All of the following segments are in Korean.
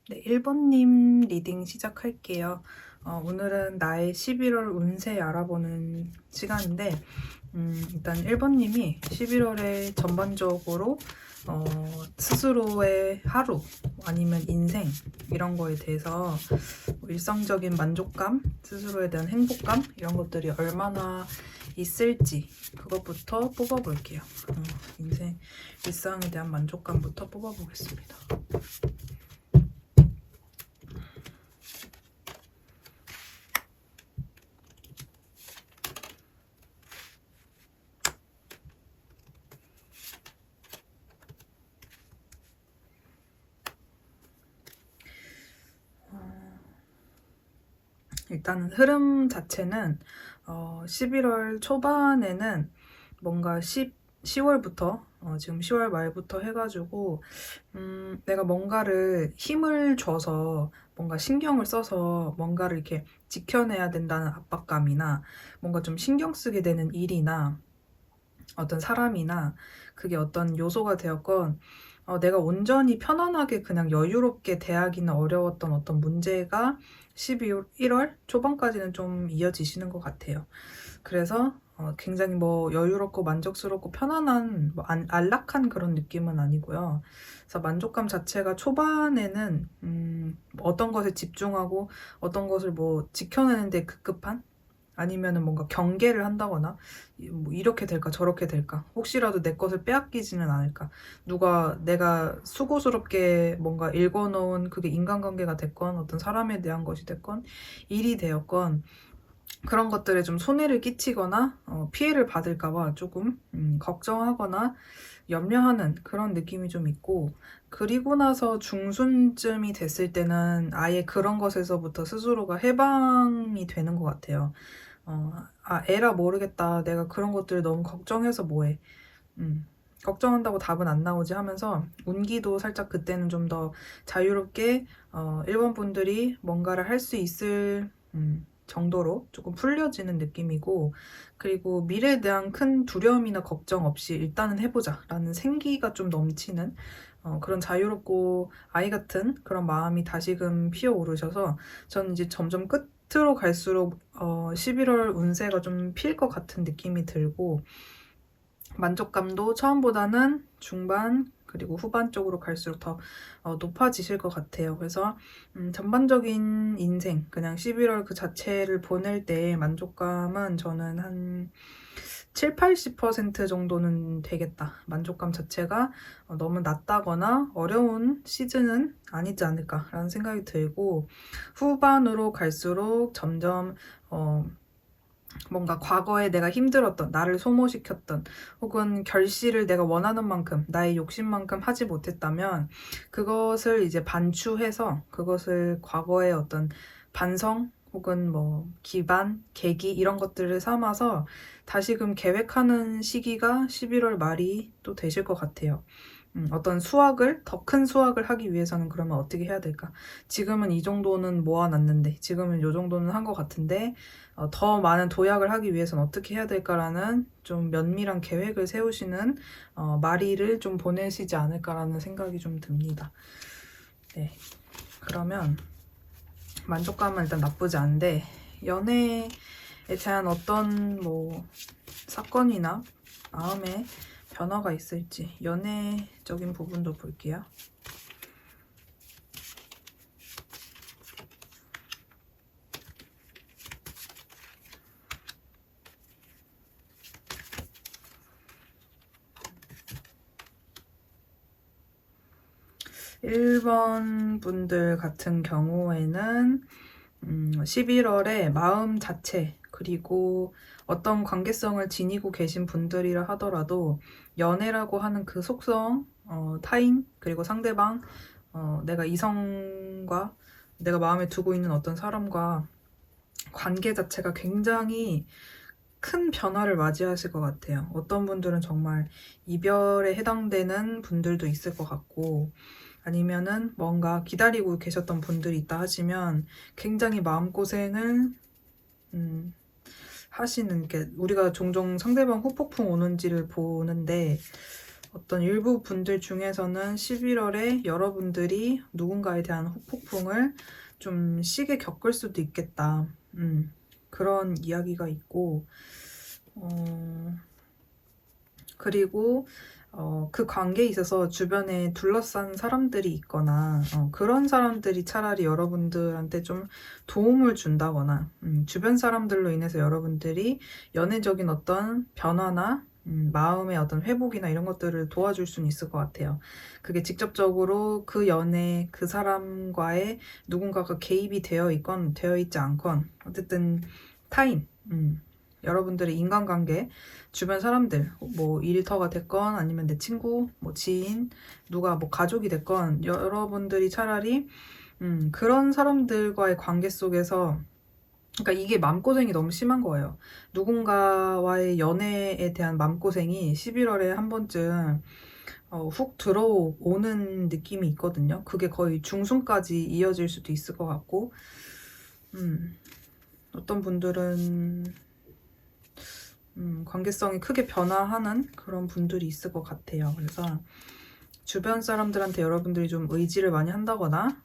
네, 1번님 리딩 시작할게요. 오늘은 나의 11월 운세 알아보는 시간인데, 일단 1번님이 11월에 전반적으로 스스로의 하루 아니면 인생 이런 거에 대해서 일상적인 만족감, 스스로에 대한 행복감 이런 것들이 얼마나 있을지 그것부터 뽑아볼게요. 인생, 일상에 대한 만족감부터 뽑아보겠습니다. 일단 흐름 자체는 11월 초반에는 뭔가 10월부터 지금 10월 말부터 해가지고 내가 뭔가를 힘을 줘서 뭔가 신경을 써서 뭔가를 이렇게 지켜내야 된다는 압박감이나 뭔가 좀 신경 쓰게 되는 일이나 어떤 사람이나 그게 어떤 요소가 되었건 내가 온전히 편안하게 그냥 여유롭게 대하기는 어려웠던 어떤 문제가 11월 초반까지는 좀 이어지시는 것 같아요. 그래서 굉장히 뭐 여유롭고 만족스럽고 편안한 뭐 안락한 그런 느낌은 아니고요. 그래서 만족감 자체가 초반에는 어떤 것에 집중하고 어떤 것을 뭐 지켜내는데 급급한 아니면은 뭔가 경계를 한다거나 뭐 이렇게 될까 저렇게 될까 혹시라도 내 것을 빼앗기지는 않을까 누가 내가 수고스럽게 뭔가 읽어놓은 그게 인간관계가 됐건 어떤 사람에 대한 것이 됐건 일이 되었건 그런 것들에 좀 손해를 끼치거나 피해를 받을까봐 조금 걱정하거나 염려하는 그런 느낌이 좀 있고 그리고 나서 중순쯤이 됐을 때는 아예 그런 것에서부터 스스로가 해방이 되는 것 같아요. 에라 모르겠다. 내가 그런 것들 너무 걱정해서 뭐해. 걱정한다고 답은 안 나오지 하면서 운기도 살짝 그때는 좀 더 자유롭게 일본 분들이 뭔가를 할 수 있을 정도로 조금 풀려지는 느낌이고 그리고 미래에 대한 큰 두려움이나 걱정 없이 일단은 해보자 라는 생기가 좀 넘치는 그런 자유롭고 아이 같은 그런 마음이 다시금 피어오르셔서 저는 이제 점점 끝으로 갈수록 11월 운세가 좀 필 것 같은 느낌이 들고 만족감도 처음보다는 중반 그리고 후반 쪽으로 갈수록 더 높아지실 것 같아요. 그래서 전반적인 인생 그냥 11월 그 자체를 보낼 때 만족감은 저는 한 7, 80% 정도는 되겠다. 만족감 자체가 너무 낮다거나 어려운 시즌은 아니지 않을까라는 생각이 들고 후반으로 갈수록 점점 뭔가 과거에 내가 힘들었던, 나를 소모시켰던, 혹은 결실을 내가 원하는 만큼, 나의 욕심만큼 하지 못했다면, 그것을 이제 반추해서, 그것을 과거의 어떤 반성, 혹은 뭐, 기반, 계기, 이런 것들을 삼아서 다시금 계획하는 시기가 11월 말이 또 되실 것 같아요. 어떤 수확을, 더 큰 수확을 하기 위해서는 그러면 어떻게 해야 될까? 지금은 이 정도는 모아놨는데, 지금은 이 정도는 한 것 같은데, 더 많은 도약을 하기 위해서는 어떻게 해야 될까라는 좀 면밀한 계획을 세우시는 말이를 좀 보내시지 않을까라는 생각이 좀 듭니다. 네. 그러면 만족감은 일단 나쁘지 않은데, 연애에 대한 어떤 뭐 사건이나 마음의 변화가 있을지 연애적인 부분도 볼게요. 1번 분들 같은 경우에는 11월에 마음 자체 그리고 어떤 관계성을 지니고 계신 분들이라 하더라도 연애라고 하는 그 속성, 타인 그리고 상대방, 내가 이성과 내가 마음에 두고 있는 어떤 사람과 관계 자체가 굉장히 큰 변화를 맞이하실 것 같아요. 어떤 분들은 정말 이별에 해당되는 분들도 있을 것 같고 아니면은 뭔가 기다리고 계셨던 분들이 있다 하시면 굉장히 마음고생을 하시는 게 우리가 종종 상대방 후폭풍 오는지를 보는데 어떤 일부 분들 중에서는 11월에 여러분들이 누군가에 대한 후폭풍을 좀 시게 겪을 수도 있겠다. 그런 이야기가 있고, 그리고 그 관계에 있어서 주변에 둘러싼 사람들이 있거나 그런 사람들이 차라리 여러분들한테 좀 도움을 준다거나 주변 사람들로 인해서 여러분들이 연애적인 어떤 변화나 마음의 어떤 회복이나 이런 것들을 도와줄 수는 있을 것 같아요. 그게 직접적으로 그 연애, 그 사람과의 누군가가 개입이 되어 있건 되어 있지 않건 어쨌든 타인, 여러분들의 인간관계, 주변 사람들, 뭐 일터가 됐건 아니면 내 친구, 뭐 지인, 누가 뭐 가족이 됐건 여러분들이 차라리 그런 사람들과의 관계 속에서 그러니까 이게 맘고생이 너무 심한 거예요. 누군가와의 연애에 대한 맘고생이 11월에 한 번쯤 훅 들어오는 느낌이 있거든요. 그게 거의 중순까지 이어질 수도 있을 것 같고 어떤 분들은 관계성이 크게 변화하는 그런 분들이 있을 것 같아요. 그래서 주변 사람들한테 여러분들이 좀 의지를 많이 한다거나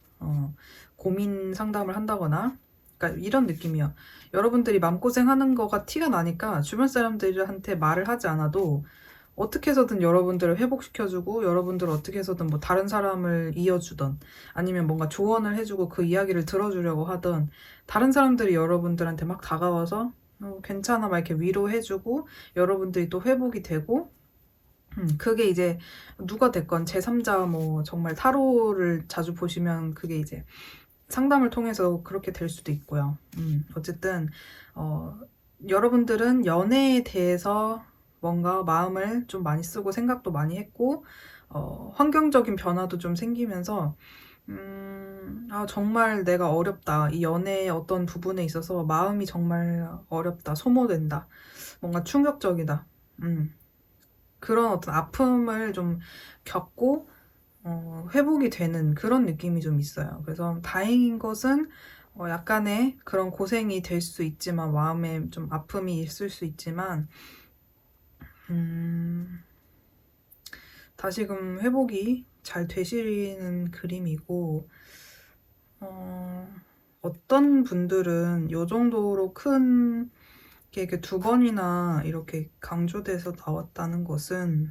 고민 상담을 한다거나 그러니까 이런 느낌이야. 여러분들이 마음고생하는 거가 티가 나니까 주변 사람들한테 말을 하지 않아도 어떻게 해서든 여러분들을 회복시켜주고 여러분들을 어떻게 해서든 뭐 다른 사람을 이어주던 아니면 뭔가 조언을 해주고 그 이야기를 들어주려고 하던 다른 사람들이 여러분들한테 막 다가와서 괜찮아 막 이렇게 위로해주고 여러분들이 또 회복이 되고 그게 이제 누가 됐건 제3자 뭐 정말 타로를 자주 보시면 그게 이제 상담을 통해서 그렇게 될 수도 있고요. 어쨌든 여러분들은 연애에 대해서 뭔가 마음을 좀 많이 쓰고 생각도 많이 했고 환경적인 변화도 좀 생기면서 정말 내가 어렵다. 이 연애의 어떤 부분에 있어서 마음이 정말 어렵다. 소모된다. 뭔가 충격적이다. 그런 어떤 아픔을 좀 겪고 회복이 되는 그런 느낌이 좀 있어요. 그래서 다행인 것은 약간의 그런 고생이 될 수 있지만 마음에 좀 아픔이 있을 수 있지만 다시금 회복이 잘 되시는 그림이고 어떤 분들은 요 정도로 큰 게 이렇게 2번이나 이렇게 강조돼서 나왔다는 것은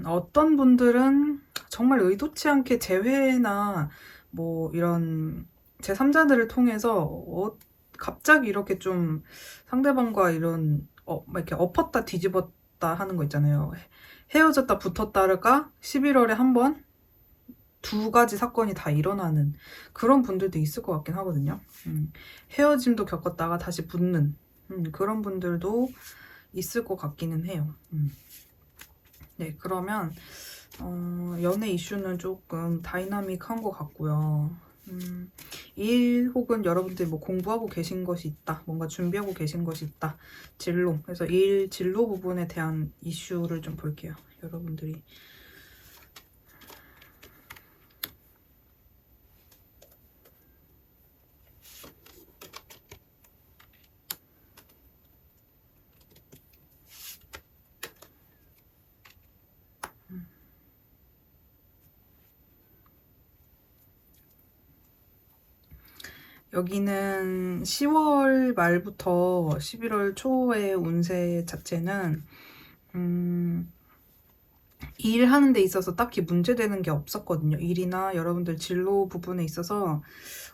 어떤 분들은 정말 의도치 않게 재회나 뭐 이런 제3자들을 통해서 갑자기 이렇게 좀 상대방과 이런 막 이렇게 엎었다 뒤집었다 하는 거 있잖아요. 헤어졌다 붙었다가 11월에 한 번 2가지 사건이 다 일어나는 그런 분들도 있을 것 같긴 하거든요. 헤어짐도 겪었다가 다시 붙는 그런 분들도 있을 것 같기는 해요. 네, 그러면 연애 이슈는 조금 다이나믹한 것 같고요. 일 혹은 여러분들이 뭐 공부하고 계신 것이 있다, 뭔가 준비하고 계신 것이 있다, 진로. 그래서 일 진로 부분에 대한 이슈를 좀 볼게요. 여러분들이 여기는 10월 말부터 11월 초의 운세 자체는 일하는 데 있어서 딱히 문제되는 게 없었거든요. 일이나 여러분들 진로 부분에 있어서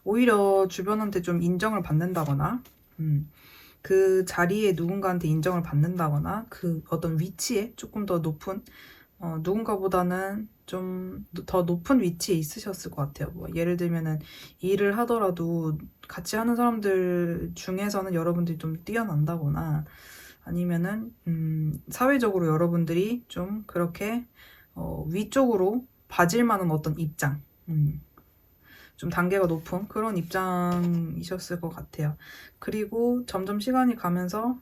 오히려 주변한테 좀 인정을 받는다거나 그 자리에 누군가한테 인정을 받는다거나 그 어떤 위치에 조금 더 높은 누군가보다는 좀 더 높은 위치에 있으셨을 것 같아요. 뭐 예를 들면은 일을 하더라도 같이 하는 사람들 중에서는 여러분들이 좀 뛰어난다거나 아니면은 사회적으로 여러분들이 좀 그렇게 위쪽으로 봐질 만한 어떤 입장, 좀 단계가 높은 그런 입장이셨을 것 같아요. 그리고 점점 시간이 가면서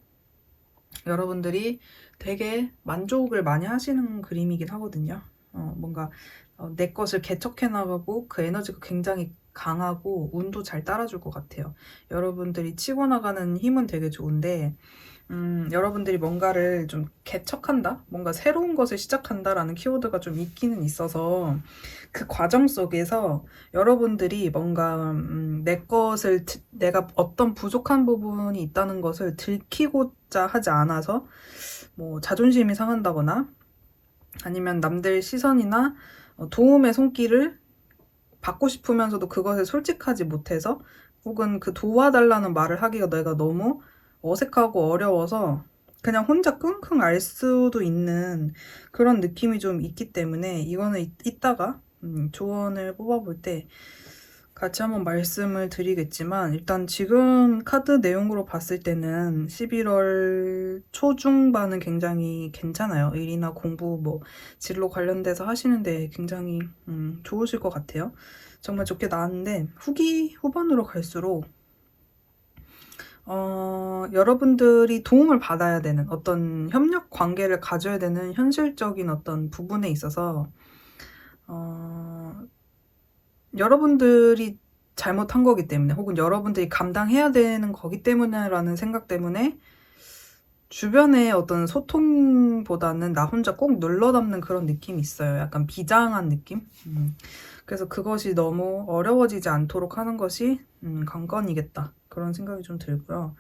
여러분들이 되게 만족을 많이 하시는 그림이긴 하거든요. 뭔가 내 것을 개척해 나가고 그 에너지가 굉장히 강하고 운도 잘 따라줄 것 같아요. 여러분들이 치고 나가는 힘은 되게 좋은데 여러분들이 뭔가를 좀 개척한다? 뭔가 새로운 것을 시작한다라는 키워드가 좀 있기는 있어서 그 과정 속에서 여러분들이 뭔가 내가 어떤 부족한 부분이 있다는 것을 들키고자 하지 않아서 뭐 자존심이 상한다거나 아니면 남들 시선이나 도움의 손길을 받고 싶으면서도 그것에 솔직하지 못해서 혹은 그 도와달라는 말을 하기가 내가 너무 어색하고 어려워서 그냥 혼자 끙끙 앓을 수도 있는 그런 느낌이 좀 있기 때문에 이거는 이따가 조언을 뽑아볼 때 같이 한번 말씀을 드리겠지만 일단 지금 카드 내용으로 봤을 때는 11월 초중반은 굉장히 괜찮아요. 일이나 공부 뭐 진로 관련돼서 하시는데 굉장히 좋으실 것 같아요. 정말 좋게 나왔는데 후반으로 갈수록 여러분들이 도움을 받아야 되는 어떤 협력 관계를 가져야 되는 현실적인 어떤 부분에 있어서 여러분들이 잘못한 거기 때문에 혹은 여러분들이 감당해야 되는 거기 때문에라는 생각 때문에 주변의 어떤 소통보다는 나 혼자 꼭 눌러 담는 그런 느낌이 있어요. 약간 비장한 느낌? 그래서 그것이 너무 어려워지지 않도록 하는 것이 관건이겠다. 그런 생각이 좀 들고요.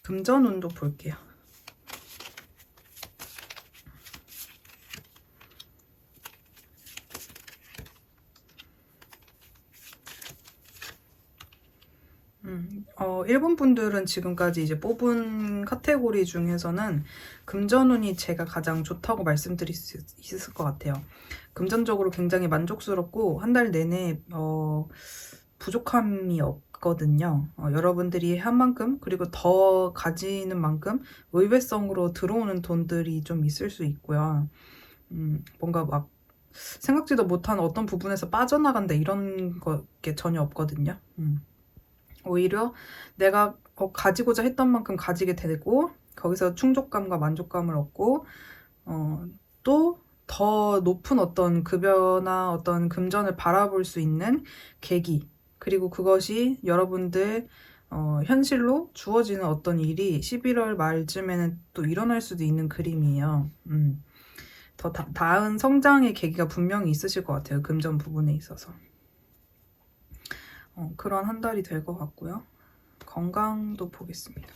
금전운도 볼게요. 일본 분들은 지금까지 이제 뽑은 카테고리 중에서는 금전운이 제가 가장 좋다고 말씀드릴 수 있을 것 같아요. 금전적으로 굉장히 만족스럽고 한 달 내내 부족함이 없거든요. 여러분들이 한 만큼 그리고 더 가지는 만큼 의외성으로 들어오는 돈들이 좀 있을 수 있고요. 뭔가 막 생각지도 못한 어떤 부분에서 빠져나간다 이런 게 전혀 없거든요. 오히려 내가 가지고자 했던 만큼 가지게 되고 거기서 충족감과 만족감을 얻고 또 더 높은 어떤 급여나 어떤 금전을 바라볼 수 있는 계기 그리고 그것이 여러분들 현실로 주어지는 어떤 일이 11월 말쯤에는 또 일어날 수도 있는 그림이에요. 더 나은 성장의 계기가 분명히 있으실 것 같아요. 금전 부분에 있어서. 그런 한 달이 될 것 같고요. 건강도 보겠습니다.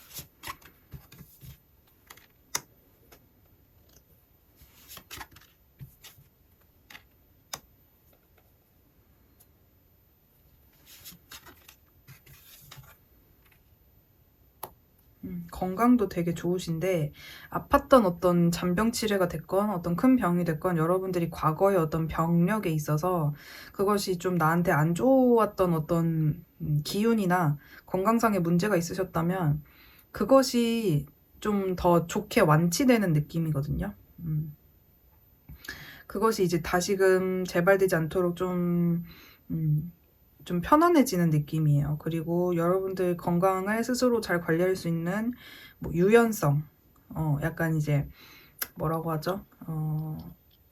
건강도 되게 좋으신데 아팠던 어떤 잔병 치레가 됐건 어떤 큰 병이 됐건 여러분들이 과거의 어떤 병력에 있어서 그것이 좀 나한테 안 좋았던 어떤 기운이나 건강상의 문제가 있으셨다면 그것이 좀 더 좋게 완치되는 느낌이거든요. 그것이 이제 다시금 재발되지 않도록 좀 편안해지는 느낌이에요. 그리고 여러분들 건강을 스스로 잘 관리할 수 있는 뭐 유연성, 약간 이제 뭐라고 하죠?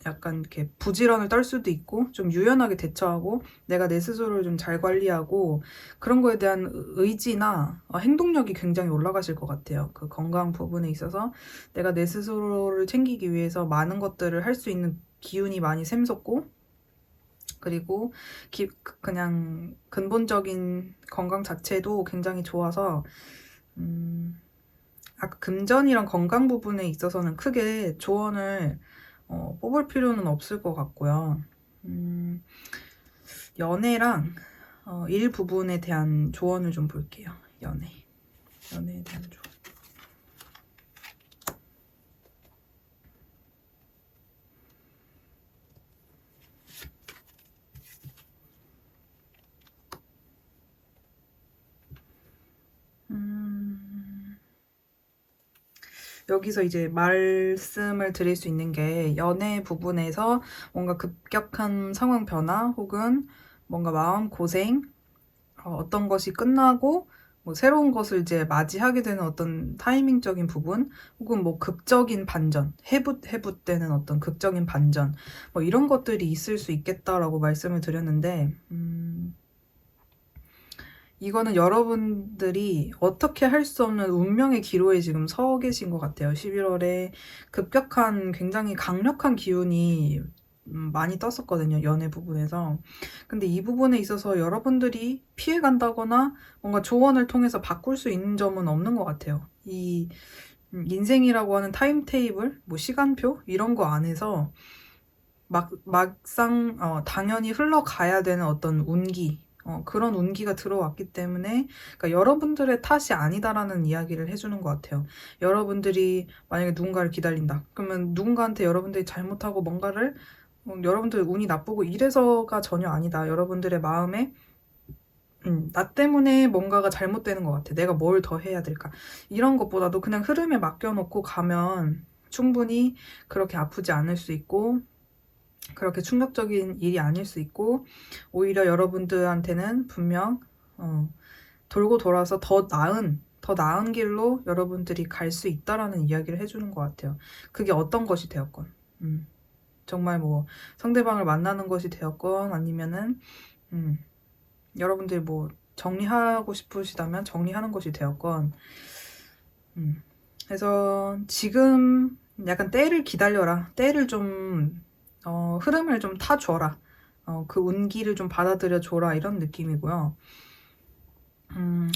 약간 이렇게 부지런을 떨 수도 있고 좀 유연하게 대처하고 내가 내 스스로를 좀 잘 관리하고 그런 거에 대한 의지나 행동력이 굉장히 올라가실 것 같아요. 그 건강 부분에 있어서 내가 내 스스로를 챙기기 위해서 많은 것들을 할 수 있는 기운이 많이 샘솟고 그리고 그냥 근본적인 건강 자체도 굉장히 좋아서 아까 금전이랑 건강 부분에 있어서는 크게 조언을 뽑을 필요는 없을 것 같고요. 연애랑 일 부분에 대한 조언을 좀 볼게요. 연애에 대한 조언. 여기서 이제 말씀을 드릴 수 있는 게 연애 부분에서 뭔가 급격한 상황 변화 혹은 뭔가 마음 고생 어떤 것이 끝나고 뭐 새로운 것을 이제 맞이하게 되는 어떤 타이밍적인 부분 혹은 뭐 극적인 반전 해붓되는 어떤 극적인 반전 뭐 이런 것들이 있을 수 있겠다라고 말씀을 드렸는데 이거는 여러분들이 어떻게 할 수 없는 운명의 기로에 지금 서 계신 것 같아요. 11월에 급격한 굉장히 강력한 기운이 많이 떴었거든요. 연애 부분에서. 근데 이 부분에 있어서 여러분들이 피해간다거나 뭔가 조언을 통해서 바꿀 수 있는 점은 없는 것 같아요. 이 인생이라고 하는 타임테이블, 뭐 시간표 이런 거 안에서 막상 당연히 흘러가야 되는 어떤 운기, 그런 운기가 들어왔기 때문에 그러니까 여러분들의 탓이 아니다라는 이야기를 해주는 것 같아요. 여러분들이 만약에 누군가를 기다린다. 그러면 누군가한테 여러분들이 잘못하고 뭔가를 여러분들 운이 나쁘고 이래서가 전혀 아니다. 여러분들의 마음에 나 때문에 뭔가가 잘못되는 것 같아. 내가 뭘 더 해야 될까? 이런 것보다도 그냥 흐름에 맡겨놓고 가면 충분히 그렇게 아프지 않을 수 있고 그렇게 충격적인 일이 아닐 수 있고 오히려 여러분들한테는 분명 돌고 돌아서 더 나은 길로 여러분들이 갈 수 있다라는 이야기를 해주는 것 같아요. 그게 어떤 것이 되었건 정말 뭐 상대방을 만나는 것이 되었건 아니면은 여러분들이 뭐 정리하고 싶으시다면 정리하는 것이 되었건 그래서 지금 약간 때를 기다려라. 때를 좀 흐름을 좀 타줘라. 그 운기를 좀 받아들여줘라. 이런 느낌이고요.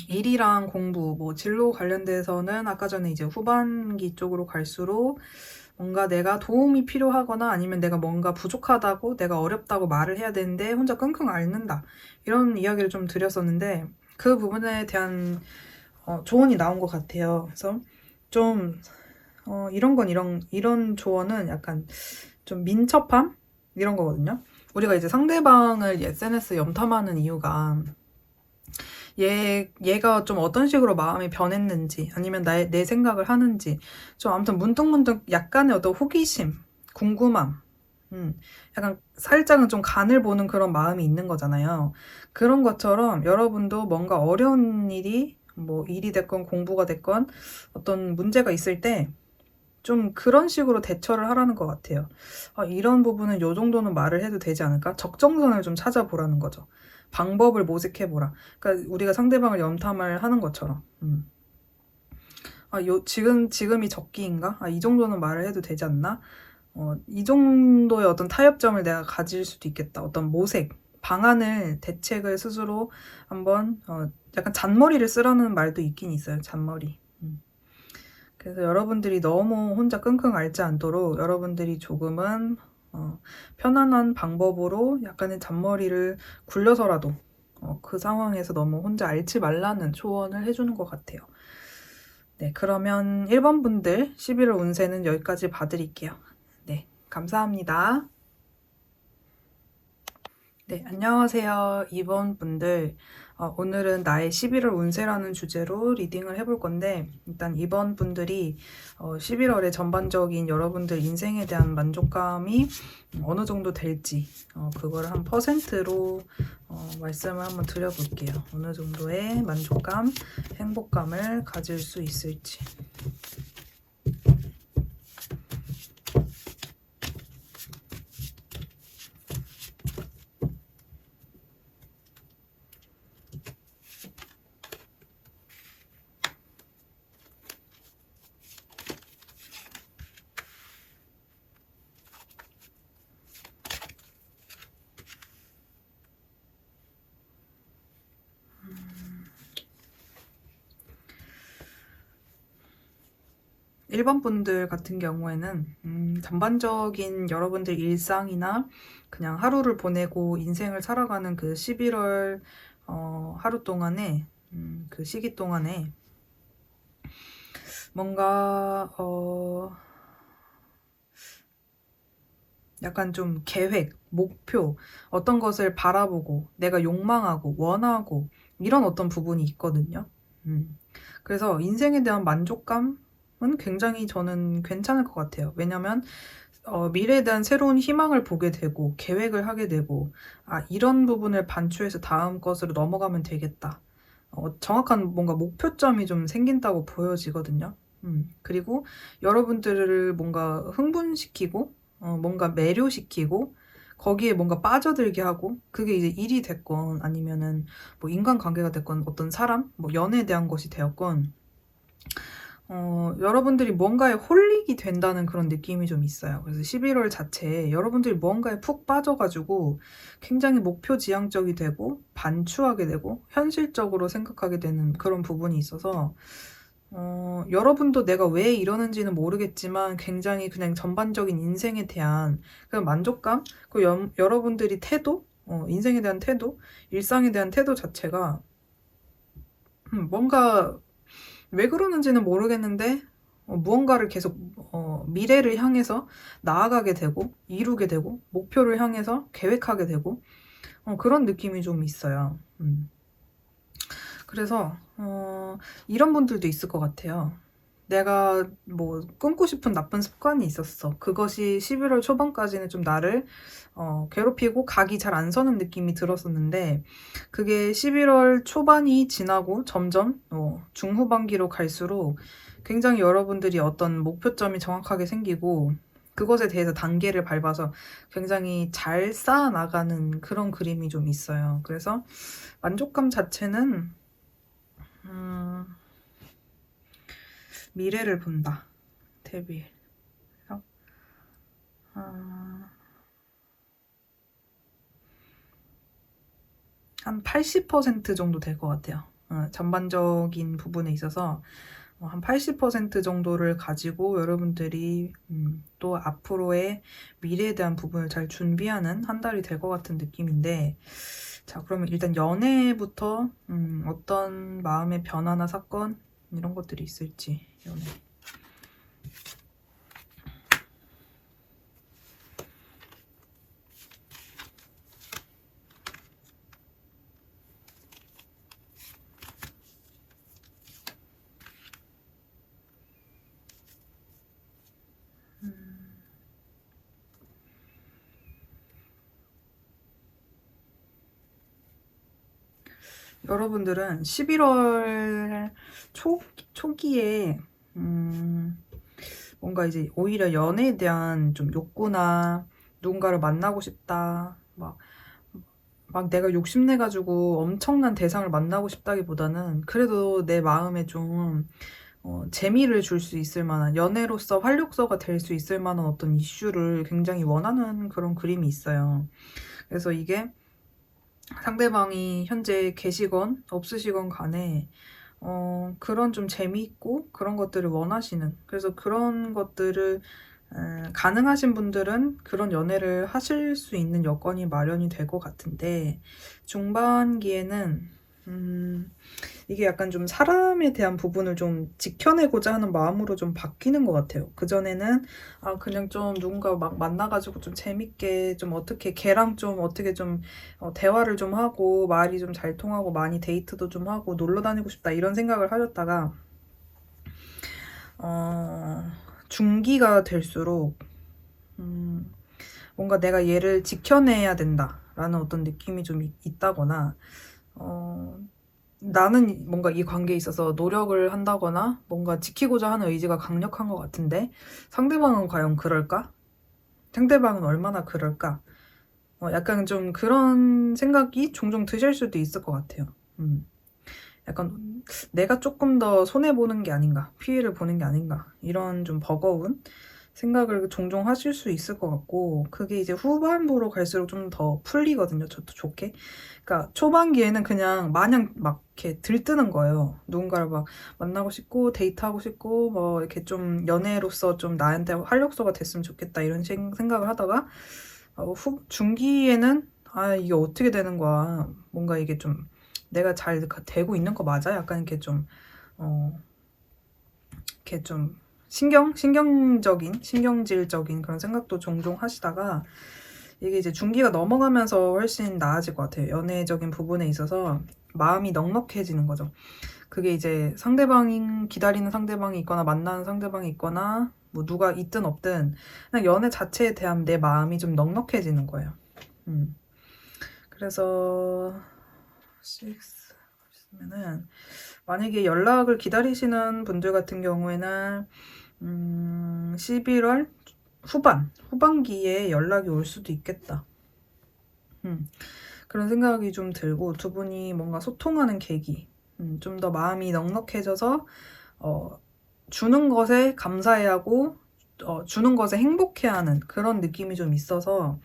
일이랑 공부, 뭐 진로 관련돼서는 아까 전에 이제 후반기 쪽으로 갈수록 뭔가 내가 도움이 필요하거나 아니면 내가 뭔가 부족하다고 내가 어렵다고 말을 해야 되는데 혼자 끙끙 앓는다. 이런 이야기를 좀 드렸었는데 그 부분에 대한 조언이 나온 것 같아요. 그래서 좀 이런 조언은 약간 좀 민첩함? 이런 거거든요. 우리가 이제 상대방을 SNS 염탐하는 이유가 얘가 좀 어떤 식으로 마음이 변했는지 아니면 내 생각을 하는지 좀 아무튼 문득문득 약간의 어떤 호기심, 궁금함 약간 살짝은 좀 간을 보는 그런 마음이 있는 거잖아요. 그런 것처럼 여러분도 뭔가 어려운 일이 뭐 일이 됐건 공부가 됐건 어떤 문제가 있을 때 좀 그런 식으로 대처를 하라는 것 같아요. 이런 부분은 요 정도는 말을 해도 되지 않을까? 적정선을 좀 찾아보라는 거죠. 방법을 모색해보라. 그러니까 우리가 상대방을 염탐을 하는 것처럼. 지금이 적기인가? 이 정도는 말을 해도 되지 않나? 이 정도의 어떤 타협점을 내가 가질 수도 있겠다. 어떤 모색, 방안을, 대책을 스스로 한번, 약간 잔머리를 쓰라는 말도 있긴 있어요. 잔머리. 그래서 여러분들이 너무 혼자 끙끙 앓지 않도록 여러분들이 조금은 편안한 방법으로 약간의 잔머리를 굴려서라도 그 상황에서 너무 혼자 앓지 말라는 조언을 해주는 것 같아요. 네, 그러면 1번 분들 11월 운세는 여기까지 봐드릴게요. 네, 감사합니다. 네, 안녕하세요. 2번 분들. 오늘은 나의 11월 운세라는 주제로 리딩을 해볼 건데, 일단 2번 분들이 11월의 전반적인 여러분들 인생에 대한 만족감이 어느 정도 될지, 그걸 한 퍼센트로 말씀을 한번 드려볼게요. 어느 정도의 만족감, 행복감을 가질 수 있을지. 1번 분들 같은 경우에는 전반적인 여러분들 일상이나 그냥 하루를 보내고 인생을 살아가는 그 11월 하루 동안에 그 시기 동안에 뭔가 약간 좀 계획, 목표, 어떤 것을 바라보고 내가 욕망하고 원하고 이런 어떤 부분이 있거든요. 그래서 인생에 대한 만족감 은 굉장히 저는 괜찮을 것 같아요. 왜냐면 미래에 대한 새로운 희망을 보게 되고 계획을 하게 되고 이런 부분을 반추해서 다음 것으로 넘어가면 되겠다. 정확한 뭔가 목표점이 좀 생긴다고 보여지거든요. 그리고 여러분들을 뭔가 흥분시키고 뭔가 매료시키고 거기에 뭔가 빠져들게 하고, 그게 이제 일이 됐건 아니면은 뭐 인간관계가 됐건 어떤 사람, 뭐 연애에 대한 것이 되었건 여러분들이 뭔가에 홀릭이 된다는 그런 느낌이 좀 있어요. 그래서 11월 자체에 여러분들이 뭔가에 푹 빠져가지고 굉장히 목표지향적이 되고 반추하게 되고 현실적으로 생각하게 되는 그런 부분이 있어서 여러분도 내가 왜 이러는지는 모르겠지만 굉장히 그냥 전반적인 인생에 대한 그런 만족감, 그 여러분들이 태도, 인생에 대한 태도, 일상에 대한 태도 자체가 뭔가 왜 그러는지는 모르겠는데 무언가를 계속 미래를 향해서 나아가게 되고 이루게 되고 목표를 향해서 계획하게 되고 그런 느낌이 좀 있어요. 그래서 이런 분들도 있을 것 같아요. 내가 뭐 끊고 싶은 나쁜 습관이 있었어. 그것이 11월 초반까지는 좀 나를 괴롭히고 각이 잘 안 서는 느낌이 들었었는데 그게 11월 초반이 지나고 점점 중후반기로 갈수록 굉장히 여러분들이 어떤 목표점이 정확하게 생기고 그것에 대해서 단계를 밟아서 굉장히 잘 쌓아나가는 그런 그림이 좀 있어요. 그래서 만족감 자체는 미래를 본다. 데뷔. 한 80% 정도 될 것 같아요. 전반적인 부분에 있어서 한 80% 정도를 가지고 여러분들이 또 앞으로의 미래에 대한 부분을 잘 준비하는 한 달이 될 것 같은 느낌인데 자 그러면 일단 연애부터 어떤 마음의 변화나 사건 이런 것들이 있을지 연애. 여러분들은 11월 초기에 뭔가 이제 오히려 연애에 대한 좀 욕구나 누군가를 만나고 싶다 막 내가 욕심내가지고 엄청난 대상을 만나고 싶다기보다는 그래도 내 마음에 좀 재미를 줄 수 있을 만한 연애로서 활력소가 될 수 있을 만한 어떤 이슈를 굉장히 원하는 그런 그림이 있어요. 그래서 이게 상대방이 현재 계시건 없으시건 간에 그런 좀 재미있고 그런 것들을 원하시는 그래서 그런 것들을 가능하신 분들은 그런 연애를 하실 수 있는 여건이 마련이 될 것 같은데 중반기에는 이게 약간 좀 사람에 대한 부분을 좀 지켜내고자 하는 마음으로 좀 바뀌는 것 같아요. 그전에는 그냥 좀 누군가 막 만나가지고 좀 재밌게 좀 어떻게 걔랑 좀 어떻게 좀 대화를 좀 하고 말이 좀 잘 통하고 많이 데이트도 좀 하고 놀러 다니고 싶다 이런 생각을 하셨다가 중기가 될수록 뭔가 내가 얘를 지켜내야 된다라는 어떤 느낌이 좀 있다거나 나는 뭔가 이 관계에 있어서 노력을 한다거나 뭔가 지키고자 하는 의지가 강력한 것 같은데 상대방은 과연 그럴까? 상대방은 얼마나 그럴까? 약간 좀 그런 생각이 종종 드실 수도 있을 것 같아요. 약간 내가 조금 더 손해보는 게 아닌가, 피해를 보는 게 아닌가 이런 좀 버거운 생각을 종종 하실 수 있을 것 같고 그게 이제 후반부로 갈수록 좀 더 풀리거든요. 저도 좋게. 그러니까 초반기에는 그냥 마냥 막 이렇게 들뜨는 거예요. 누군가를 막 만나고 싶고 데이트하고 싶고 뭐 이렇게 좀 연애로서 좀 나한테 활력소가 됐으면 좋겠다 이런 생각을 하다가 중기에는 이게 어떻게 되는 거야. 뭔가 이게 좀 내가 잘 되고 있는 거 맞아? 약간 이렇게 좀 이렇게 좀 신경질적인 그런 생각도 종종 하시다가 이게 이제 중기가 넘어가면서 훨씬 나아질 것 같아요. 연애적인 부분에 있어서 마음이 넉넉해지는 거죠. 그게 이제 기다리는 상대방이 있거나 만나는 상대방이 있거나 뭐 누가 있든 없든 그냥 연애 자체에 대한 내 마음이 좀 넉넉해지는 거예요. 그래서 6 보시면은 만약에 연락을 기다리시는 분들 같은 경우에는 11월 후반기에 연락이 올 수도 있겠다. 그런 생각이 좀 들고 두 분이 뭔가 소통하는 계기, 좀 더 마음이 넉넉해져서 주는 것에 감사해하고 주는 것에 행복해하는 그런 느낌이 좀 있어서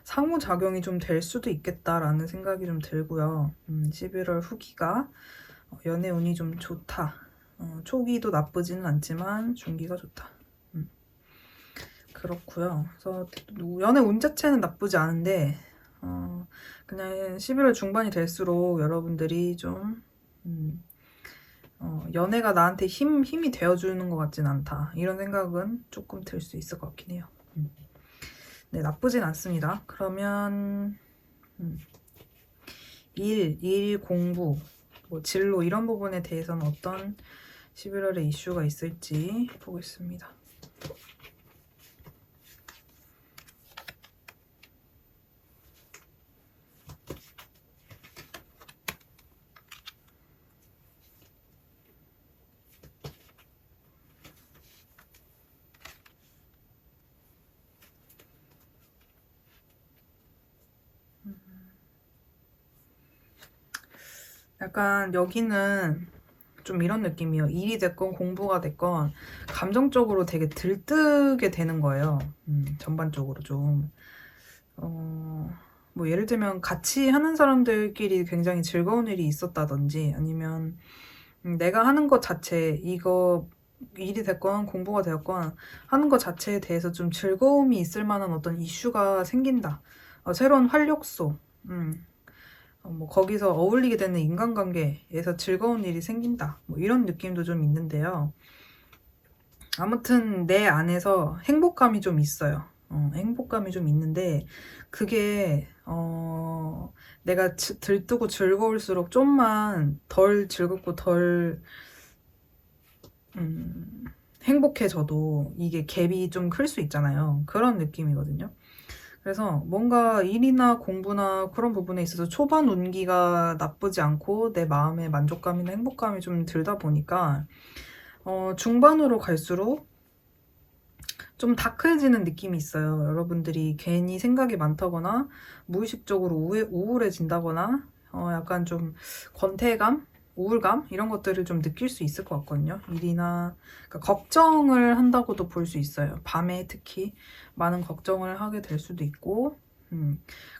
상호작용이 좀 될 수도 있겠다라는 생각이 좀 들고요. 11월 후기가 연애 운이 좀 좋다. 초기도 나쁘지는 않지만 중기가 좋다. 그렇고요. 그래서 연애 운 자체는 나쁘지 않은데 그냥 11월 중반이 될수록 여러분들이 좀 연애가 나한테 힘이 되어주는 것 같진 않다. 이런 생각은 조금 들 수 있을 것 같긴 해요. 네, 나쁘진 않습니다. 그러면 일 공부, 뭐 진로 이런 부분에 대해서는 어떤 11월에 이슈가 있을지 보겠습니다. 약간 여기는 좀 이런 느낌이에요. 일이 됐건 공부가 됐건 감정적으로 되게 들뜨게 되는 거예요. 전반적으로 좀. 뭐 예를 들면 같이 하는 사람들끼리 굉장히 즐거운 일이 있었다든지 아니면 내가 하는 것 자체, 이거 일이 됐건 공부가 되었건 하는 것 자체에 대해서 좀 즐거움이 있을 만한 어떤 이슈가 생긴다. 새로운 활력소, 뭐 거기서 어울리게 되는 인간관계에서 즐거운 일이 생긴다. 뭐 이런 느낌도 좀 있는데요. 아무튼 내 안에서 행복감이 좀 있어요. 행복감이 좀 있는데 그게 내가 들뜨고 즐거울수록 좀만 덜 즐겁고 덜 행복해져도 이게 갭이 좀 클 수 있잖아요. 그런 느낌이거든요. 그래서 뭔가 일이나 공부나 그런 부분에 있어서 초반 운기가 나쁘지 않고 내 마음의 만족감이나 행복감이 좀 들다 보니까 중반으로 갈수록 좀 다크해지는 느낌이 있어요. 여러분들이 괜히 생각이 많다거나 무의식적으로 우울해진다거나 약간 좀 권태감, 우울감 이런 것들을 좀 느낄 수 있을 것 같거든요. 일이나 그러니까 걱정을 한다고도 볼 수 있어요. 밤에 특히 많은 걱정을 하게 될 수도 있고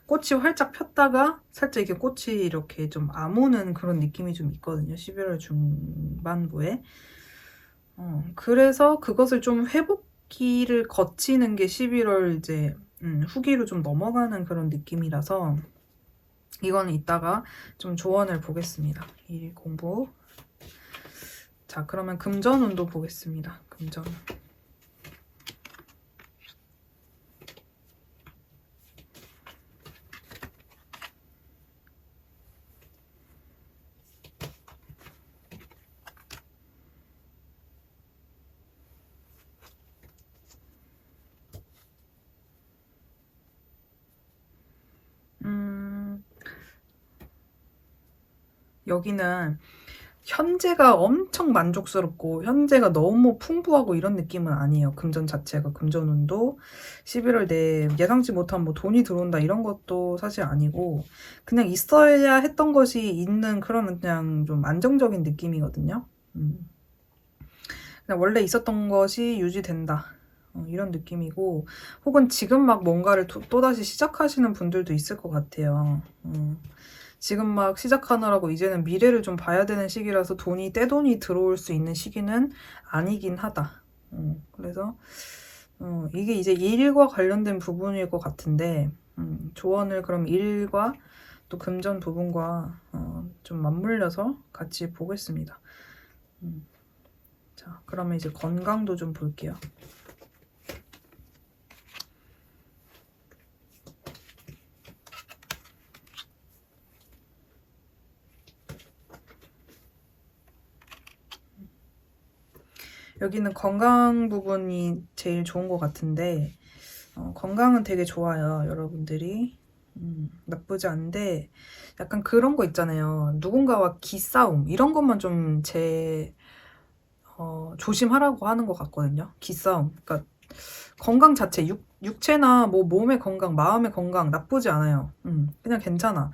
꽃이 활짝 폈다가 살짝 이렇게 꽃이 이렇게 좀 아무는 그런 느낌이 좀 있거든요. 11월 중반부에. 그래서 그것을 좀 회복기를 거치는 게 11월 이제 후기로 좀 넘어가는 그런 느낌이라서 이거는 이따가 좀 조언을 보겠습니다. 일 공부. 자, 그러면 금전운도 보겠습니다. 금전. 여기는 현재가 엄청 만족스럽고 현재가 너무 풍부하고 이런 느낌은 아니에요. 금전 자체가. 금전운도 11월 내에 예상치 못한 뭐 돈이 들어온다 이런 것도 사실 아니고 그냥 있어야 했던 것이 있는 그런 그냥 좀 안정적인 느낌이거든요. 그냥 원래 있었던 것이 유지된다. 이런 느낌이고 혹은 지금 막 뭔가를 또다시 시작하시는 분들도 있을 것 같아요. 지금 막 시작하느라고 이제는 미래를 좀 봐야 되는 시기라서 떼돈이 들어올 수 있는 시기는 아니긴 하다. 그래서 이게 이제 일과 관련된 부분일 것 같은데 조언을 그럼 일과 또 금전 부분과 좀 맞물려서 같이 보겠습니다. 자, 그러면 이제 건강도 좀 볼게요. 여기는 건강 부분이 제일 좋은 것 같은데 건강은 되게 좋아요. 여러분들이 나쁘지 않은데 약간 그런 거 있잖아요. 누군가와 기싸움 이런 것만 좀 조심하라고 하는 것 같거든요. 기싸움. 그러니까 건강 자체, 육체나 뭐 몸의 건강, 마음의 건강 나쁘지 않아요. 그냥 괜찮아.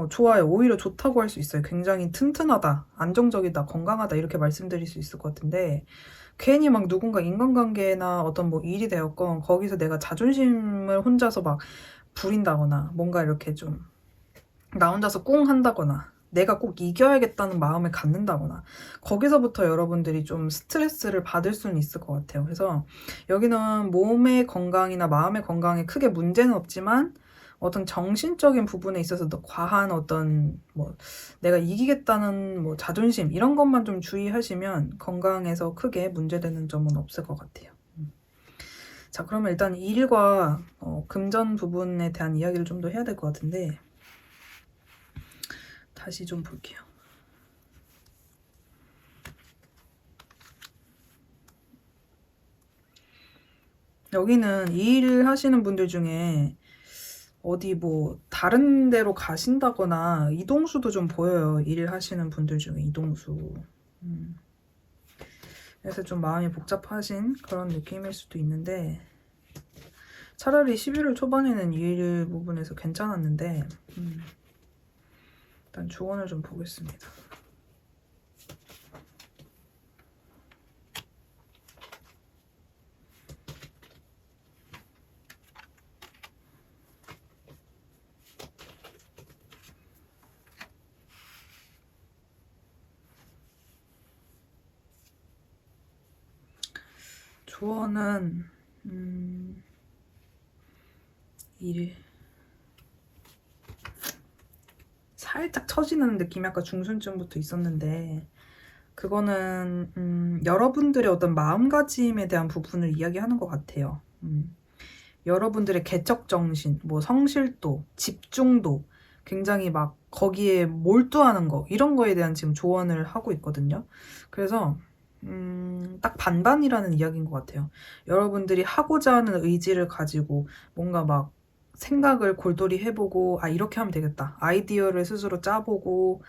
좋아요. 오히려 좋다고 할 수 있어요. 굉장히 튼튼하다, 안정적이다, 건강하다 이렇게 말씀드릴 수 있을 것 같은데 괜히 막 누군가 인간관계나 어떤 뭐 일이 되었건 거기서 내가 자존심을 혼자서 막 부린다거나 뭔가 이렇게 좀 나 혼자서 꿍 한다거나 내가 꼭 이겨야겠다는 마음을 갖는다거나 거기서부터 여러분들이 좀 스트레스를 받을 수는 있을 것 같아요. 그래서 여기는 몸의 건강이나 마음의 건강에 크게 문제는 없지만 어떤 정신적인 부분에 있어서 더 과한 어떤 뭐 내가 이기겠다는 뭐 자존심 이런 것만 좀 주의하시면 건강에서 크게 문제되는 점은 없을 것 같아요. 자, 그러면 일단 일과 금전 부분에 대한 이야기를 좀 더 해야 될 것 같은데 다시 좀 볼게요. 여기는 이 일 하시는 분들 중에 어디 뭐 다른 데로 가신다거나 이동수도 좀 보여요. 일 하시는 분들 중에 이동수. 그래서 좀 마음이 복잡하신 그런 느낌일 수도 있는데 차라리 11월 초반에는 이 일 부분에서 괜찮았는데 일단 조언을 좀 보겠습니다. 조언은 일 살짝 처지는 느낌이 아까 중순쯤부터 있었는데 그거는 여러분들의 어떤 마음가짐에 대한 부분을 이야기하는 것 같아요. 여러분들의 개척정신, 뭐 성실도, 집중도 굉장히 막 거기에 몰두하는 거 이런 거에 대한 지금 조언을 하고 있거든요. 그래서 딱 반반이라는 이야기인 것 같아요. 여러분들이 하고자 하는 의지를 가지고 뭔가 막 생각을 골똘히 해보고 아 이렇게 하면 되겠다 아이디어를 스스로 짜보고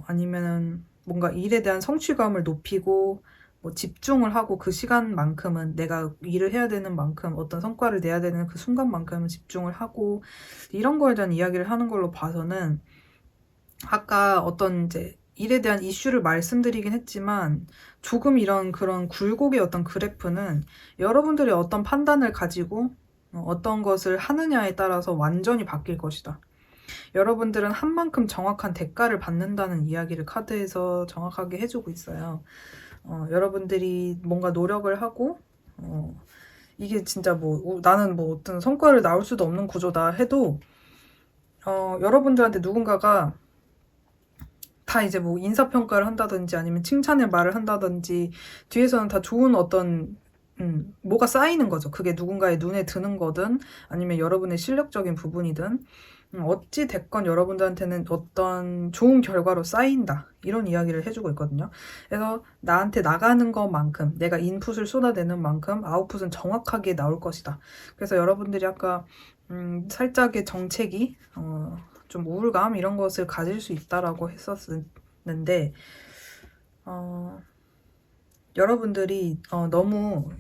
아니면은 뭔가 일에 대한 성취감을 높이고 뭐 집중을 하고 그 시간만큼은 내가 일을 해야 되는 만큼 어떤 성과를 내야 되는 그 순간만큼은 집중을 하고 이런 거에 대한 이야기를 하는 걸로 봐서는 아까 어떤 이제 일에 대한 이슈를 말씀드리긴 했지만 조금 이런 그런 굴곡의 어떤 그래프는 여러분들의 어떤 판단을 가지고 어떤 것을 하느냐에 따라서 완전히 바뀔 것이다. 여러분들은 한 만큼 정확한 대가를 받는다는 이야기를 카드에서 정확하게 해주고 있어요. 여러분들이 뭔가 노력을 하고 이게 진짜 뭐 나는 뭐 어떤 성과를 나올 수도 없는 구조다 해도 여러분들한테 누군가가 다 이제 뭐 인사평가를 한다든지 아니면 칭찬의 말을 한다든지 뒤에서는 다 좋은 어떤 뭐가 쌓이는 거죠. 그게 누군가의 눈에 드는 거든 아니면 여러분의 실력적인 부분이든 어찌 됐건 여러분들한테는 어떤 좋은 결과로 쌓인다 이런 이야기를 해주고 있거든요. 그래서 나한테 나가는 것만큼 내가 인풋을 쏟아내는 만큼 아웃풋은 정확하게 나올 것이다. 그래서 여러분들이 아까 살짝의 정체기 좀 우울감 이런 것을 가질 수 있다라고 했었는데 여러분들이 너무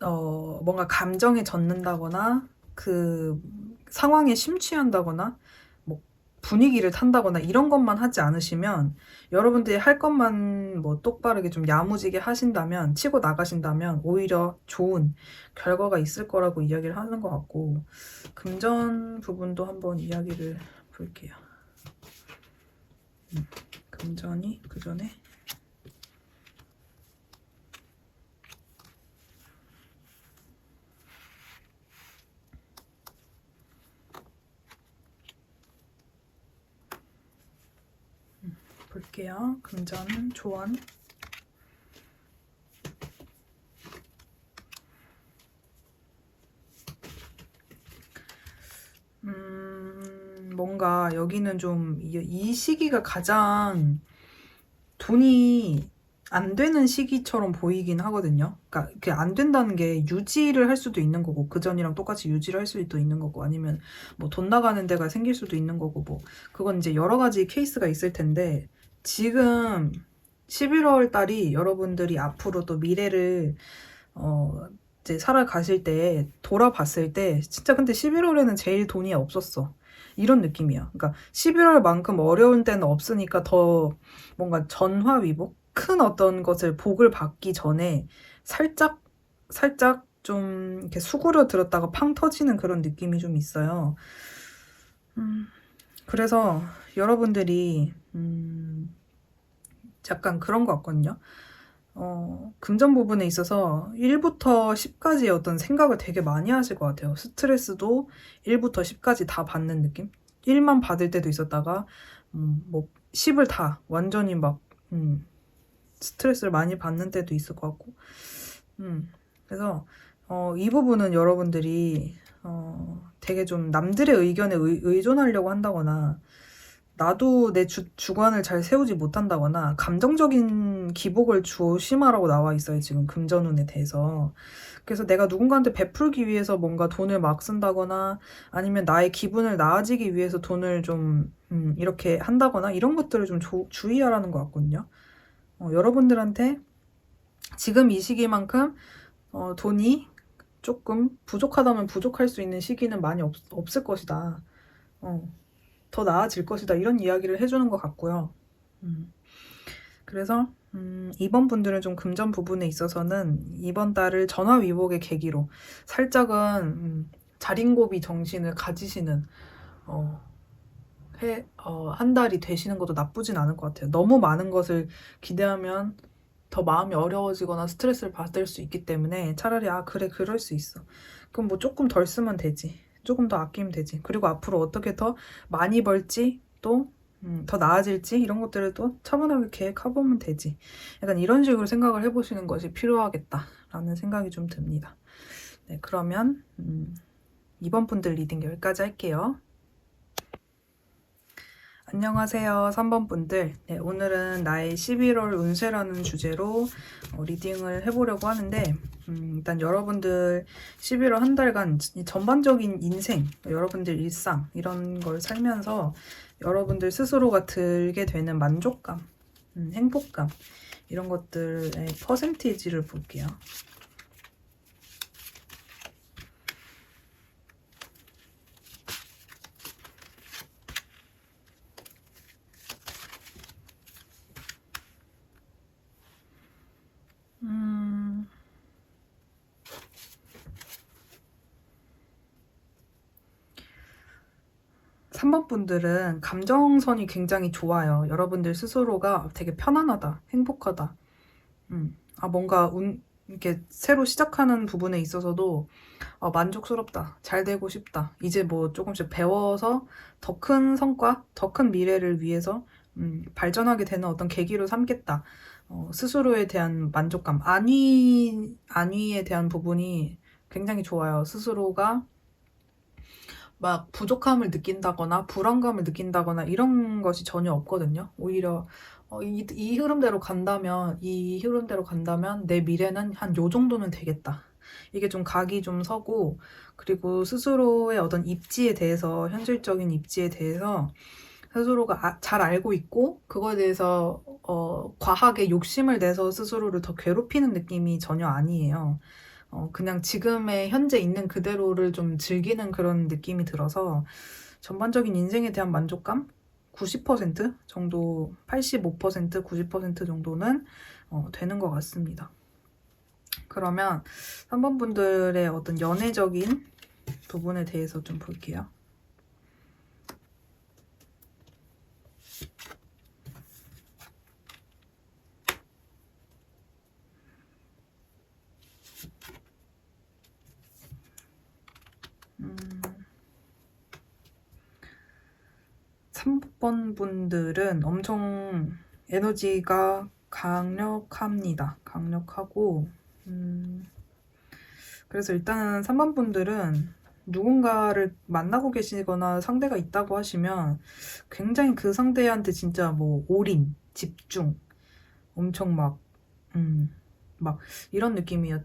뭔가 감정에 젖는다거나 그 상황에 심취한다거나 뭐 분위기를 탄다거나 이런 것만 하지 않으시면 여러분들이 할 것만 뭐 똑바르게 좀 야무지게 하신다면 치고 나가신다면 오히려 좋은 결과가 있을 거라고 이야기를 하는 것 같고 금전 부분도 한번 이야기를 볼게요. 금전이 그 전에 볼게요. 금전 조언. 뭔가 여기는 좀 이 시기가 가장 돈이 안 되는 시기처럼 보이긴 하거든요. 그러니까 그게 안 된다는 게 유지를 할 수도 있는 거고 그 전이랑 똑같이 유지를 할 수도 있는 거고 아니면 뭐 돈 나가는 데가 생길 수도 있는 거고 뭐 그건 이제 여러 가지 케이스가 있을 텐데 지금 11월 달이 여러분들이 앞으로 또 미래를 이제 살아가실 때 돌아봤을 때 진짜 근데 11월에는 제일 돈이 없었어. 이런 느낌이야. 그러니까 11월만큼 어려운 때는 없으니까 더 뭔가 전화위복? 큰 어떤 것을 복을 받기 전에 살짝 좀 이렇게 수그려 들었다가 팡 터지는 그런 느낌이 좀 있어요. 그래서 여러분들이 약간 그런 것 같거든요. 금전 부분에 있어서 1부터 10까지의 어떤 생각을 되게 많이 하실 것 같아요. 스트레스도 1부터 10까지 다 받는 느낌? 1만 받을 때도 있었다가, 뭐, 10을 다 완전히 막, 스트레스를 많이 받는 때도 있을 것 같고. 그래서, 이 부분은 여러분들이, 되게 좀 남들의 의견에 의존하려고 한다거나, 나도 내 주관을 잘 세우지 못한다거나 감정적인 기복을 조심하라고 나와 있어요. 지금 금전운에 대해서. 그래서 내가 누군가한테 베풀기 위해서 뭔가 돈을 막 쓴다거나 아니면 나의 기분을 나아지기 위해서 돈을 좀 이렇게 한다거나 이런 것들을 좀 주의하라는 것 같거든요. 여러분들한테 지금 이 시기만큼 돈이 조금 부족하다면 부족할 수 있는 시기는 많이 없을 것이다. 더 나아질 것이다. 이런 이야기를 해주는 것 같고요. 그래서 이번 분들은 좀 금전 부분에 있어서는 이번 달을 전화위복의 계기로 살짝은 자린고비 정신을 가지시는 한 달이 되시는 것도 나쁘진 않을 것 같아요. 너무 많은 것을 기대하면 더 마음이 어려워지거나 스트레스를 받을 수 있기 때문에 차라리 그래 그럴 수 있어. 그럼 뭐 조금 덜 쓰면 되지. 조금 더 아끼면 되지. 그리고 앞으로 어떻게 더 많이 벌지 또 더 나아질지 이런 것들을 또 차분하게 계획해보면 되지. 약간 이런 식으로 생각을 해보시는 것이 필요하겠다라는 생각이 좀 듭니다. 네, 그러면 이번 분들 리딩 여기까지 할게요. 안녕하세요. 3번 분들. 네, 오늘은 나의 11월 운세라는 주제로 리딩을 해보려고 하는데 일단 여러분들 11월 한 달간 전반적인 인생, 여러분들 일상 이런 걸 살면서 여러분들 스스로가 들게 되는 만족감, 행복감 이런 것들의 퍼센티지를 볼게요. 3번 분들은 감정선이 굉장히 좋아요. 여러분들 스스로가 되게 편안하다, 행복하다. 뭔가 이렇게 새로 시작하는 부분에 있어서도 만족스럽다, 잘 되고 싶다. 이제 뭐 조금씩 배워서 더 큰 성과, 더 큰 미래를 위해서 발전하게 되는 어떤 계기로 삼겠다. 스스로에 대한 만족감, 안위에 대한 부분이 굉장히 좋아요. 스스로가 막 부족함을 느낀다거나 불안감을 느낀다거나 이런 것이 전혀 없거든요. 오히려 이 흐름대로 간다면 내 미래는 한 요 정도는 되겠다. 이게 좀 각이 좀 서고 그리고 스스로의 어떤 입지에 대해서 현실적인 입지에 대해서 스스로가 잘 알고 있고 그거에 대해서 과하게 욕심을 내서 스스로를 더 괴롭히는 느낌이 전혀 아니에요. 그냥 지금의 현재 있는 그대로를 좀 즐기는 그런 느낌이 들어서 전반적인 인생에 대한 만족감 90% 정도, 85%, 90% 정도는 되는 것 같습니다. 그러면 3번 분들의 어떤 연애적인 부분에 대해서 좀 볼게요. 음, 3번 분들은 엄청 에너지가 강력합니다. 강력하고 그래서 일단은 3번 분들은 누군가를 만나고 계시거나 상대가 있다고 하시면 굉장히 그 상대한테 진짜 뭐 올인, 집중, 엄청 막 이런 느낌이에요.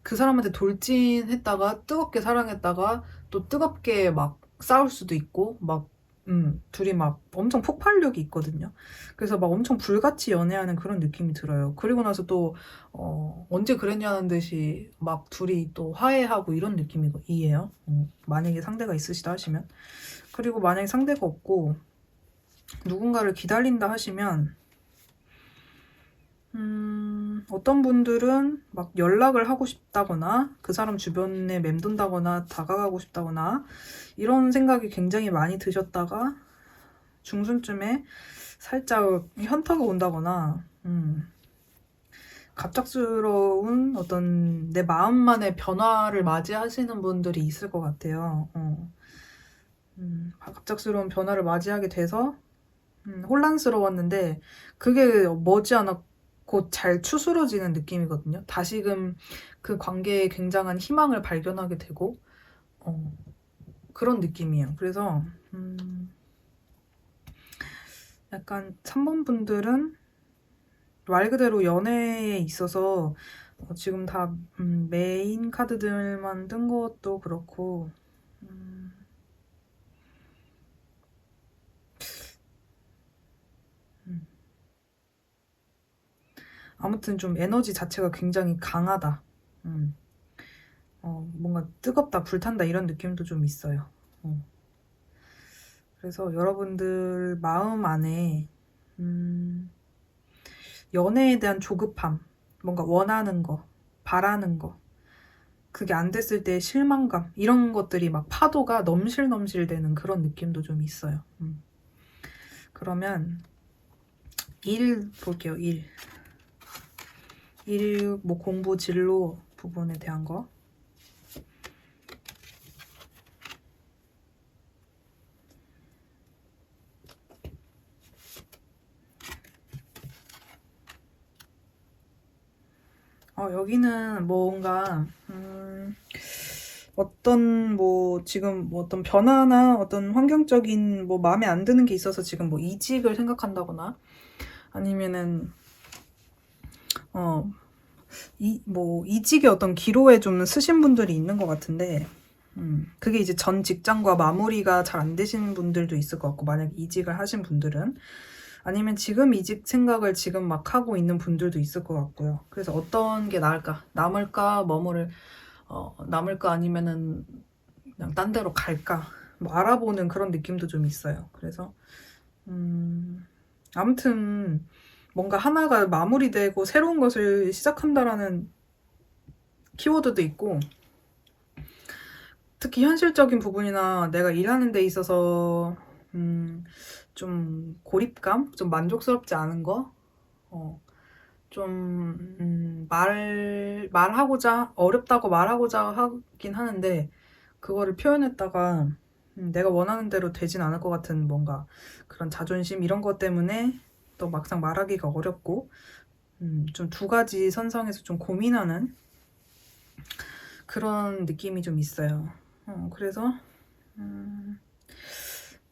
그 사람한테 돌진했다가 뜨겁게 사랑했다가 또 뜨겁게 막 싸울 수도 있고 막 둘이 막 엄청 폭발력이 있거든요. 그래서 막 엄청 불같이 연애하는 그런 느낌이 들어요. 그리고 나서 또 언제 그랬냐는 듯이 막 둘이 또 화해하고 이런 느낌이에요. 만약에 상대가 있으시다 하시면. 그리고 만약에 상대가 없고 누군가를 기다린다 하시면 어떤 분들은 막 연락을 하고 싶다거나 그 사람 주변에 맴돈다거나 다가가고 싶다거나 이런 생각이 굉장히 많이 드셨다가 중순쯤에 살짝 현타가 온다거나 갑작스러운 어떤 내 마음만의 변화를 맞이하시는 분들이 있을 것 같아요. 갑작스러운 변화를 맞이하게 돼서 혼란스러웠는데 그게 머지않아 곧 잘 추스러지는 느낌이거든요. 다시금 그 관계에 굉장한 희망을 발견하게 되고 그런 느낌이에요. 그래서 약간 3번 분들은 말 그대로 연애에 있어서 지금 다 메인 카드들만 뜬 것도 그렇고 아무튼 좀 에너지 자체가 굉장히 강하다. 뭔가 뜨겁다, 불탄다 이런 느낌도 좀 있어요. 그래서 여러분들 마음 안에 연애에 대한 조급함, 뭔가 원하는 거, 바라는 거, 그게 안 됐을 때 실망감 이런 것들이 막 파도가 넘실넘실 되는 그런 느낌도 좀 있어요. 그러면 1 볼게요. 1, 뭐 공부 진로 부분에 대한 거. 여기는 뭔가 어떤 뭐 지금 뭐 어떤 변화나 어떤 환경적인 뭐 마음에 안 드는 게 있어서 지금 뭐 이직을 생각한다거나 아니면은 뭐 이직의 어떤 기로에 좀 쓰신 분들이 있는 것 같은데 그게 이제 전 직장과 마무리가 잘 안 되신 분들도 있을 것 같고 만약 이직을 하신 분들은 아니면 지금 이직 생각을 지금 막 하고 있는 분들도 있을 것 같고요. 그래서 어떤 게 나을까? 남을까? 남을까? 아니면은 그냥 딴 데로 갈까? 뭐 알아보는 그런 느낌도 좀 있어요. 그래서 아무튼 뭔가 하나가 마무리되고 새로운 것을 시작한다라는 키워드도 있고 특히 현실적인 부분이나 내가 일하는 데 있어서 좀 고립감? 좀 만족스럽지 않은 거? 좀 말하고자 어렵다고 말하고자 하긴 하는데 그거를 표현했다가 내가 원하는 대로 되진 않을 것 같은 뭔가 그런 자존심 이런 것 때문에 또 막상 말하기가 어렵고 좀 두 가지 선상에서 좀 고민하는 그런 느낌이 좀 있어요. 그래서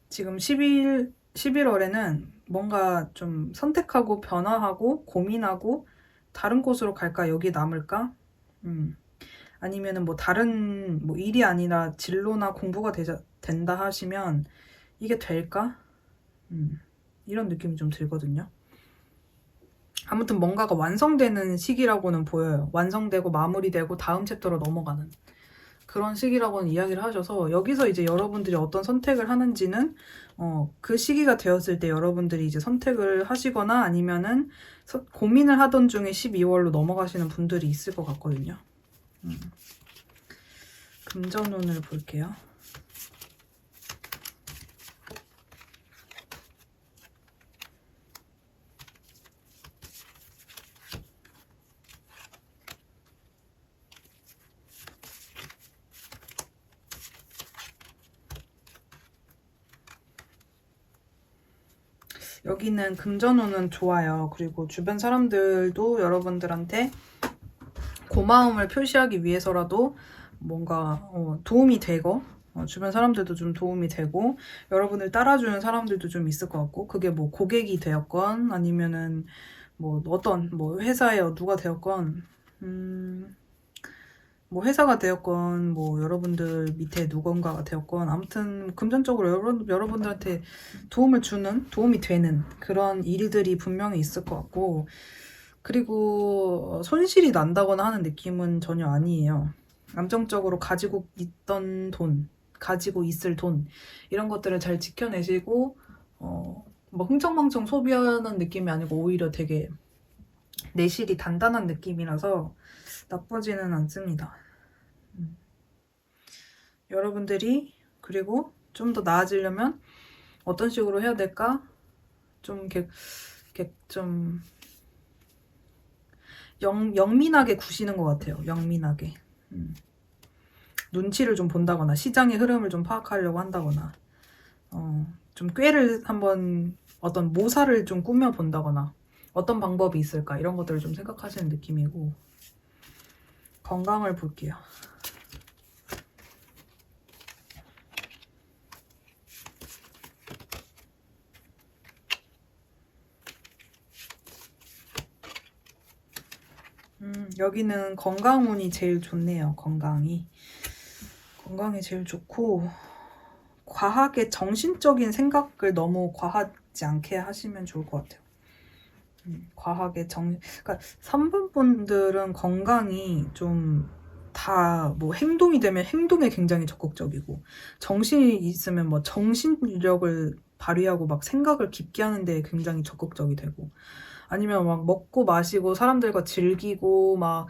지금 11월에는 뭔가 좀 선택하고 변화하고 고민하고 다른 곳으로 갈까? 여기 남을까? 아니면은 뭐 다른 뭐 일이 아니라 진로나 공부가 된다 하시면 이게 될까? 이런 느낌이 좀 들거든요. 아무튼 뭔가가 완성되는 시기라고는 보여요. 완성되고 마무리되고 다음 챕터로 넘어가는 그런 시기라고는 이야기를 하셔서 여기서 이제 여러분들이 어떤 선택을 하는지는 그 시기가 되었을 때 여러분들이 이제 선택을 하시거나 아니면은 고민을 하던 중에 12월로 넘어가시는 분들이 있을 것 같거든요. 금전운을 볼게요. 여기는 금전운은 좋아요. 그리고 주변 사람들도 여러분들한테 고마움을 표시하기 위해서라도 뭔가 도움이 되고 주변 사람들도 좀 도움이 되고 여러분을 따라주는 사람들도 좀 있을 것 같고 그게 뭐 고객이 되었건 아니면은 뭐 어떤 뭐 회사에 누가 되었건 뭐 회사가 되었건 뭐 여러분들 밑에 누군가가 되었건 아무튼 금전적으로 여러분들한테 도움이 되는 그런 일들이 분명히 있을 것 같고, 그리고 손실이 난다거나 하는 느낌은 전혀 아니에요. 감정적으로 가지고 있을 돈 이런 것들을 잘 지켜내시고 뭐 흥청망청 소비하는 느낌이 아니고 오히려 되게 내실이 단단한 느낌이라서 나쁘지는 않습니다. 여러분들이 그리고 좀 더 나아지려면 어떤 식으로 해야 될까? 좀 이렇게 좀 영민하게 구시는 것 같아요. 영민하게. 눈치를 좀 본다거나 시장의 흐름을 좀 파악하려고 한다거나 좀 꾀를 한번 어떤 모사를 좀 꾸며 본다거나 어떤 방법이 있을까 이런 것들을 좀 생각하시는 느낌이고, 건강을 볼게요. 여기는 건강운이 제일 좋네요. 건강이 제일 좋고, 과하게 정신적인 생각을 너무 과하지 않게 하시면 좋을 것 같아요. 과하게 그러니까 3번 분들은 건강이 좀 다 뭐 행동이 되면 행동에 굉장히 적극적이고, 정신이 있으면 뭐 정신력을 발휘하고 막 생각을 깊게 하는데 굉장히 적극적이 되고, 아니면 막 먹고 마시고 사람들과 즐기고 막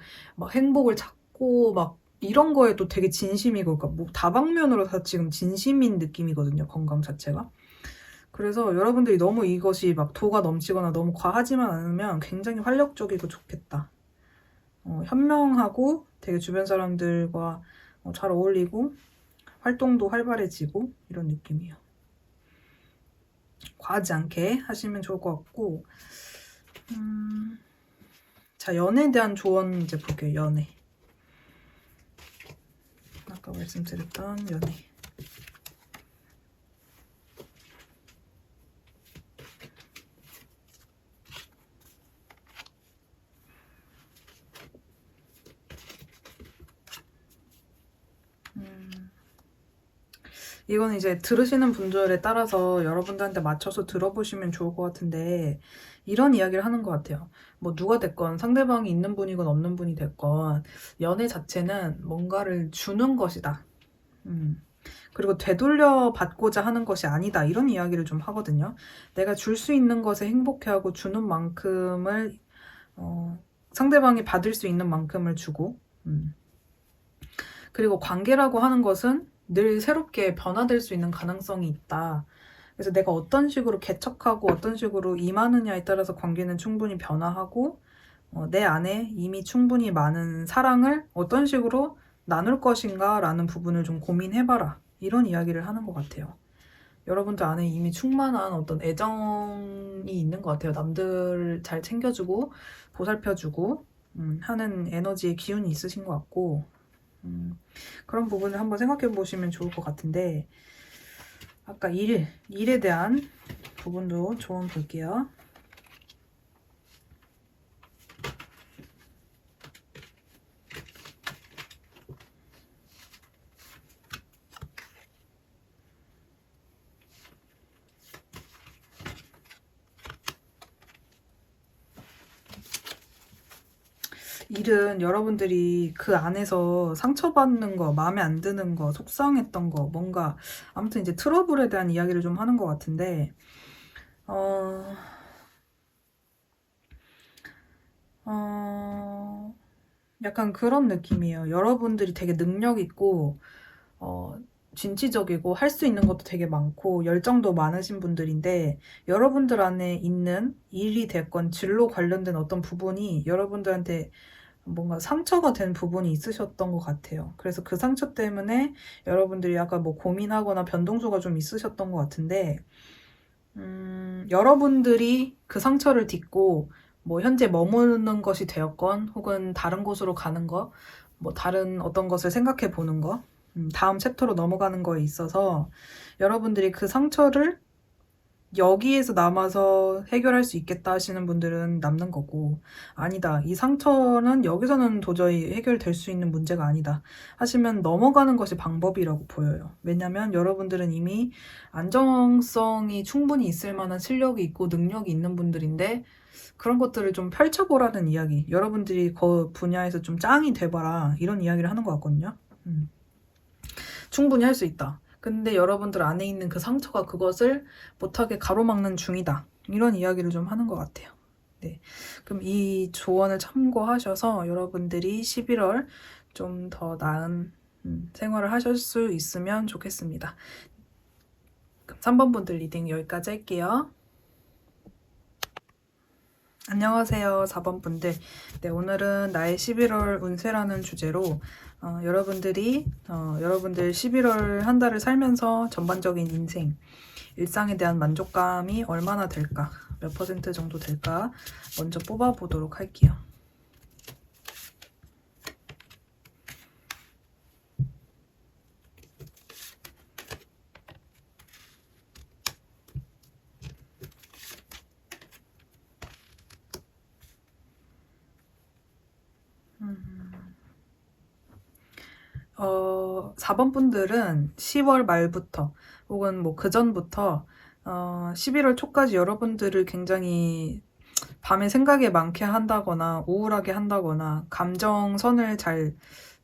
행복을 찾고 막 이런 거에도 되게 진심이고, 그러니까 뭐 다방면으로 다 지금 진심인 느낌이거든요, 건강 자체가. 그래서 여러분들이 너무 이것이 막 도가 넘치거나 너무 과하지만 않으면 굉장히 활력적이고 좋겠다. 현명하고 되게 주변 사람들과 잘 어울리고 활동도 활발해지고 이런 느낌이에요. 과하지 않게 하시면 좋을 것 같고, 자, 연애에 대한 조언 이제 볼게요. 연애. 아까 말씀드렸던 연애. 이건 이제 들으시는 분들에 따라서 여러분들한테 맞춰서 들어보시면 좋을 것 같은데, 이런 이야기를 하는 것 같아요. 뭐 누가 됐건 상대방이 있는 분이건 없는 분이 됐건 연애 자체는 뭔가를 주는 것이다. 그리고 되돌려 받고자 하는 것이 아니다. 이런 이야기를 좀 하거든요. 내가 줄 수 있는 것에 행복해하고 주는 만큼을 상대방이 받을 수 있는 만큼을 주고, 그리고 관계라고 하는 것은 늘 새롭게 변화될 수 있는 가능성이 있다. 그래서 내가 어떤 식으로 개척하고 어떤 식으로 임하느냐에 따라서 관계는 충분히 변화하고, 내 안에 이미 충분히 많은 사랑을 어떤 식으로 나눌 것인가 라는 부분을 좀 고민해봐라. 이런 이야기를 하는 것 같아요. 여러분들 안에 이미 충만한 어떤 애정이 있는 것 같아요. 남들 잘 챙겨주고 보살펴주고 하는 에너지의 기운이 있으신 것 같고, 그런 부분을 한번 생각해 보시면 좋을 것 같은데, 아까 일에 대한 부분도 조언 볼게요. 일은 여러분들이 그 안에서 상처받는 거, 마음에 안 드는 거, 속상했던 거, 뭔가 아무튼 이제 트러블에 대한 이야기를 좀 하는 것 같은데, 약간 그런 느낌이에요. 여러분들이 되게 능력 있고 진취적이고 할 수 있는 것도 되게 많고 열정도 많으신 분들인데, 여러분들 안에 있는 일이 됐건 진로 관련된 어떤 부분이 여러분들한테 뭔가 상처가 된 부분이 있으셨던 것 같아요. 그래서 그 상처 때문에 여러분들이 약간 뭐 고민하거나 변동수가 좀 있으셨던 것 같은데, 여러분들이 그 상처를 딛고 뭐 현재 머무는 것이 되었건 혹은 다른 곳으로 가는 거, 뭐 다른 어떤 것을 생각해 보는 거, 다음 챕터로 넘어가는 거에 있어서 여러분들이 그 상처를 여기에서 남아서 해결할 수 있겠다 하시는 분들은 남는 거고, 아니다, 이 상처는 여기서는 도저히 해결될 수 있는 문제가 아니다 하시면 넘어가는 것이 방법이라고 보여요. 왜냐면 여러분들은 이미 안정성이 충분히 있을 만한 실력이 있고 능력이 있는 분들인데, 그런 것들을 좀 펼쳐보라는 이야기, 여러분들이 그 분야에서 좀 짱이 돼봐라, 이런 이야기를 하는 것 같거든요. 충분히 할 수 있다. 근데 여러분들 안에 있는 그 상처가 그것을 못하게 가로막는 중이다. 이런 이야기를 좀 하는 것 같아요. 네. 그럼 이 조언을 참고하셔서 여러분들이 11월 좀 더 나은 생활을 하실 수 있으면 좋겠습니다. 그럼 3번 분들 리딩 여기까지 할게요. 안녕하세요, 4번 분들. 네, 오늘은 나의 11월 운세라는 주제로 여러분들 11월 한 달을 살면서 전반적인 인생, 일상에 대한 만족감이 얼마나 될까, 몇 퍼센트 정도 될까 먼저 뽑아보도록 할게요. 음. 4번 분들은 10월 말부터 혹은 뭐 그 전부터 11월 초까지 여러분들을 굉장히 밤에 생각이 많게 한다거나 우울하게 한다거나 감정선을 잘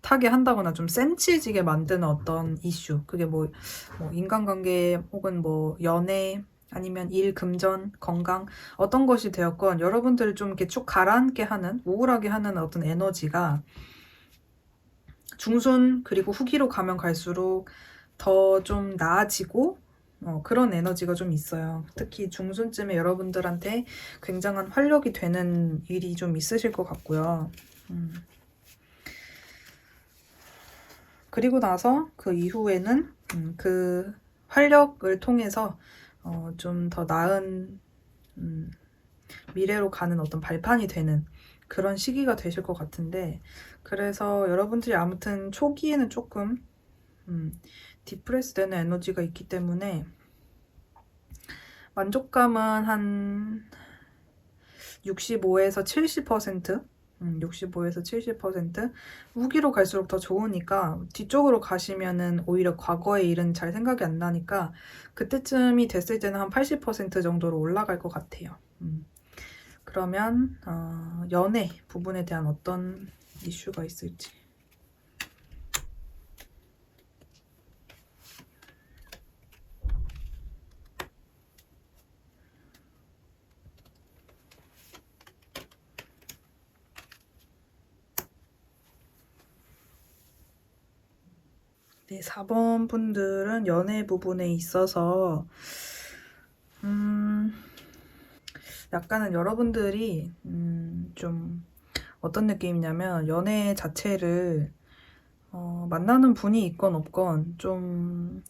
타게 한다거나 좀 센치해지게 만드는 어떤 이슈, 그게 뭐 인간관계 혹은 뭐 연애 아니면 일, 금전, 건강, 어떤 것이 되었건 여러분들을 좀 이렇게 쭉 가라앉게 하는, 우울하게 하는 어떤 에너지가 중순 그리고 후기로 가면 갈수록 더 좀 나아지고 그런 에너지가 좀 있어요. 특히 중순쯤에 여러분들한테 굉장한 활력이 되는 일이 좀 있으실 것 같고요. 그리고 나서 그 이후에는 그 활력을 통해서 좀 더 나은 미래로 가는 어떤 발판이 되는 그런 시기가 되실 것 같은데, 그래서 여러분들이 아무튼 초기에는 조금 디프레스 되는 에너지가 있기 때문에 만족감은 한 65에서 70%, 65에서 70%, 후기로 갈수록 더 좋으니까 뒤쪽으로 가시면은 오히려 과거의 일은 잘 생각이 안 나니까 그때쯤이 됐을 때는 한 80% 정도로 올라갈 것 같아요. 그러면 연애 부분에 대한 어떤 이슈가 있을지. 네, 4번 분들은 연애 부분에 있어서 약간은 여러분들이 좀 어떤 느낌이냐면, 연애 자체를 만나는 분이 있건 없건 좀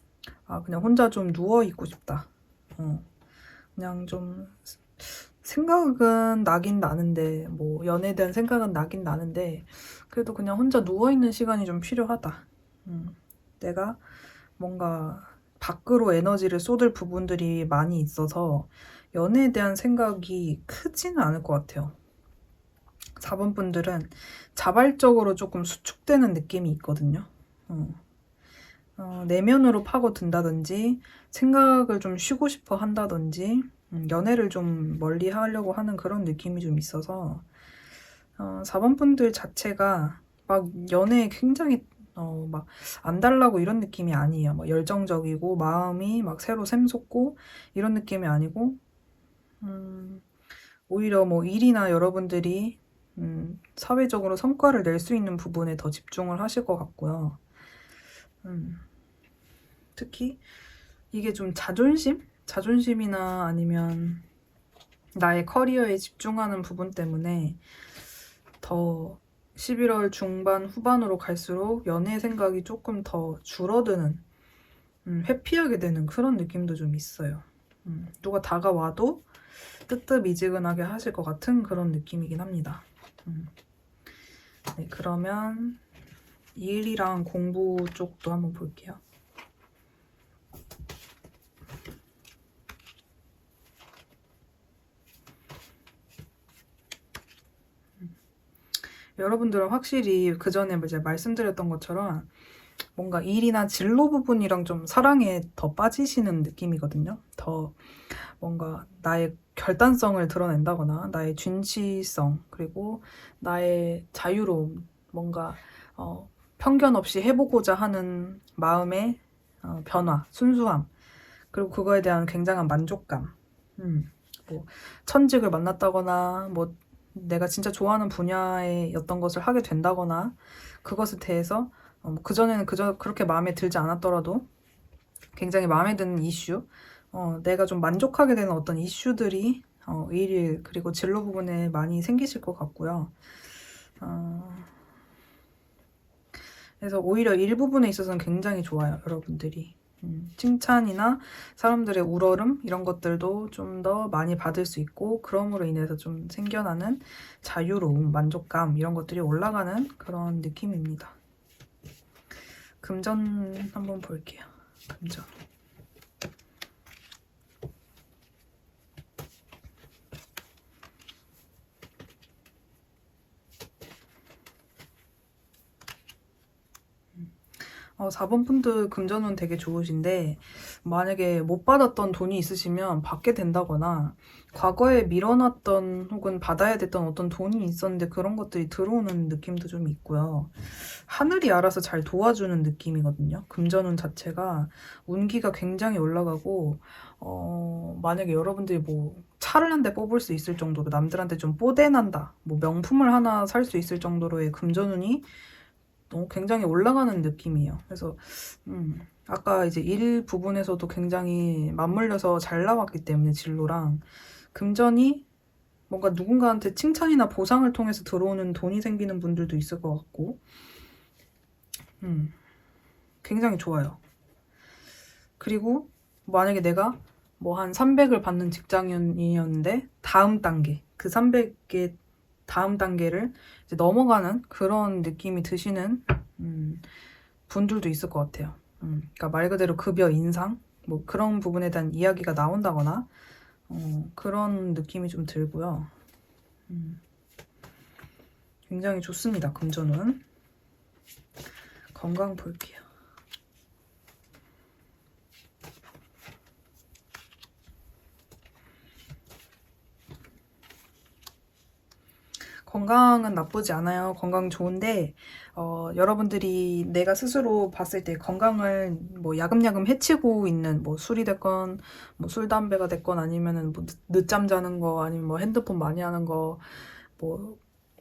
그냥 혼자 좀 누워 있고 싶다. 그냥 좀 생각은 나긴 나는데, 뭐 연애에 대한 생각은 나긴 나는데, 그래도 그냥 혼자 누워 있는 시간이 좀 필요하다. 내가 뭔가 밖으로 에너지를 쏟을 부분들이 많이 있어서 연애에 대한 생각이 크지는 않을 것 같아요. 4번 분들은 자발적으로 조금 수축되는 느낌이 있거든요. 내면으로 파고든다든지 생각을 좀 쉬고 싶어 한다든지 연애를 좀 멀리 하려고 하는 그런 느낌이 좀 있어서 4번 분들 자체가 막 연애에 굉장히 막 안달나고 이런 느낌이 아니에요. 막 열정적이고 마음이 막 새로 샘솟고 이런 느낌이 아니고, 오히려 뭐 일이나 여러분들이 사회적으로 성과를 낼 수 있는 부분에 더 집중을 하실 것 같고요. 특히 이게 좀 자존심이나 아니면 나의 커리어에 집중하는 부분 때문에 더 11월 중반 후반으로 갈수록 연애 생각이 조금 더 줄어드는, 회피하게 되는 그런 느낌도 좀 있어요. 누가 다가와도 뜨뜻미지근하게 하실 것 같은 그런 느낌이긴 합니다. 네, 그러면 일이랑 공부 쪽도 한번 볼게요. 여러분들은 확실히 그 전에 이제 말씀드렸던 것처럼 뭔가 일이나 진로 부분이랑 좀 사랑에 더 빠지시는 느낌이거든요. 더 뭔가 나의 결단성을 드러낸다거나 나의 진취성 그리고 나의 자유로움 뭔가 편견 없이 해보고자 하는 마음의 변화, 순수함 그리고 그거에 대한 굉장한 만족감 뭐 천직을 만났다거나 뭐 내가 진짜 좋아하는 분야의 어떤 것을 하게 된다거나 그것에 대해서 그전에는 그렇게 마음에 들지 않았더라도 굉장히 마음에 드는 이슈 내가 좀 만족하게 되는 어떤 이슈들이 일 그리고 진로 부분에 많이 생기실 것 같고요. 그래서 오히려 일 부분에 있어서는 굉장히 좋아요. 여러분들이 칭찬이나 사람들의 우러름 이런 것들도 좀 더 많이 받을 수 있고 그럼으로 인해서 좀 생겨나는 자유로움, 만족감 이런 것들이 올라가는 그런 느낌입니다. 금전 한번 볼게요. 금전. 어, 4번 분들 금전운 되게 좋으신데 만약에 못 받았던 돈이 있으시면 받게 된다거나 과거에 밀어놨던 혹은 받아야 됐던 어떤 돈이 있었는데 그런 것들이 들어오는 느낌도 좀 있고요. 하늘이 알아서 잘 도와주는 느낌이거든요. 금전운 자체가 운기가 굉장히 올라가고 만약에 여러분들이 뭐 차를 한 대 뽑을 수 있을 정도로 남들한테 좀 뽀대난다 뭐 명품을 하나 살 수 있을 정도로의 금전운이 굉장히 올라가는 느낌이에요. 그래서 아까 이제 일 부분에서도 굉장히 맞물려서 잘 나왔기 때문에 진로랑 금전이 뭔가 누군가한테 칭찬이나 보상을 통해서 들어오는 돈이 생기는 분들도 있을 것 같고 굉장히 좋아요. 그리고 만약에 내가 뭐 한 300을 받는 직장인이었는데 다음 단계 그 300의 다음 단계를 이제 넘어가는 그런 느낌이 드시는 분들도 있을 것 같아요. 그러니까 말 그대로 급여 인상 뭐 그런 부분에 대한 이야기가 나온다거나 그런 느낌이 좀 들고요. 굉장히 좋습니다. 금전운. 건강 볼게요. 건강은 나쁘지 않아요. 건강 좋은데 여러분들이 내가 스스로 봤을 때 건강을 뭐 야금야금 해치고 있는 뭐 술이 됐건 뭐 술 담배가 됐건 아니면은 뭐 늦잠 자는 거 아니면 뭐 핸드폰 많이 하는 거 뭐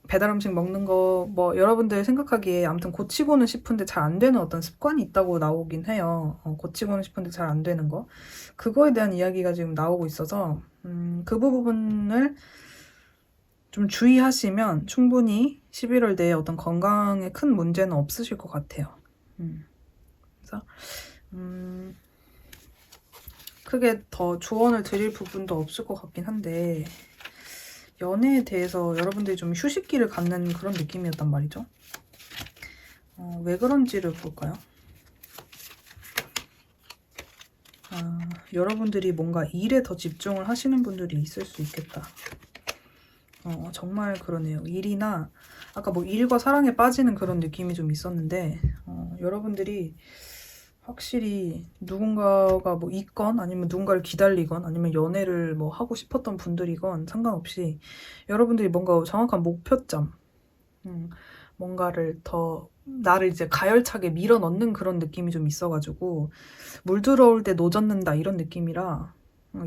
배달 음식 먹는 거 뭐 여러분들 생각하기에 아무튼 고치고는 싶은데 잘 안 되는 어떤 습관이 있다고 나오긴 해요. 고치고는 싶은데 잘 안 되는 거 그거에 대한 이야기가 지금 나오고 있어서 그 부분을 좀 주의하시면 충분히 11월 내에 어떤 건강에 큰 문제는 없으실 것 같아요. 그래서 크게 더 조언을 드릴 부분도 없을 것 같긴 한데 연애에 대해서 여러분들이 좀 휴식기를 갖는 그런 느낌이었단 말이죠. 왜 그런지를 볼까요? 여러분들이 뭔가 일에 더 집중을 하시는 분들이 있을 수 있겠다. 정말 그러네요. 일이나 아까 뭐 일과 사랑에 빠지는 그런 느낌이 좀 있었는데 여러분들이 확실히 누군가가 뭐 있건 아니면 누군가를 기다리건 아니면 연애를 뭐 하고 싶었던 분들이건 상관없이 여러분들이 뭔가 정확한 목표점 뭔가를 더 나를 이제 가열차게 밀어 넣는 그런 느낌이 좀 있어가지고 물 들어올 때 노젓는다 이런 느낌이라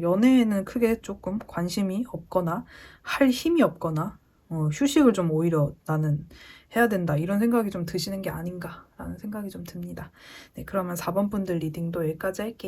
연애에는 크게 조금 관심이 없거나 할 힘이 없거나 휴식을 좀 오히려 나는 해야 된다 이런 생각이 좀 드시는 게 아닌가라는 생각이 좀 듭니다. 네, 그러면 4번 분들 리딩도 여기까지 할게요.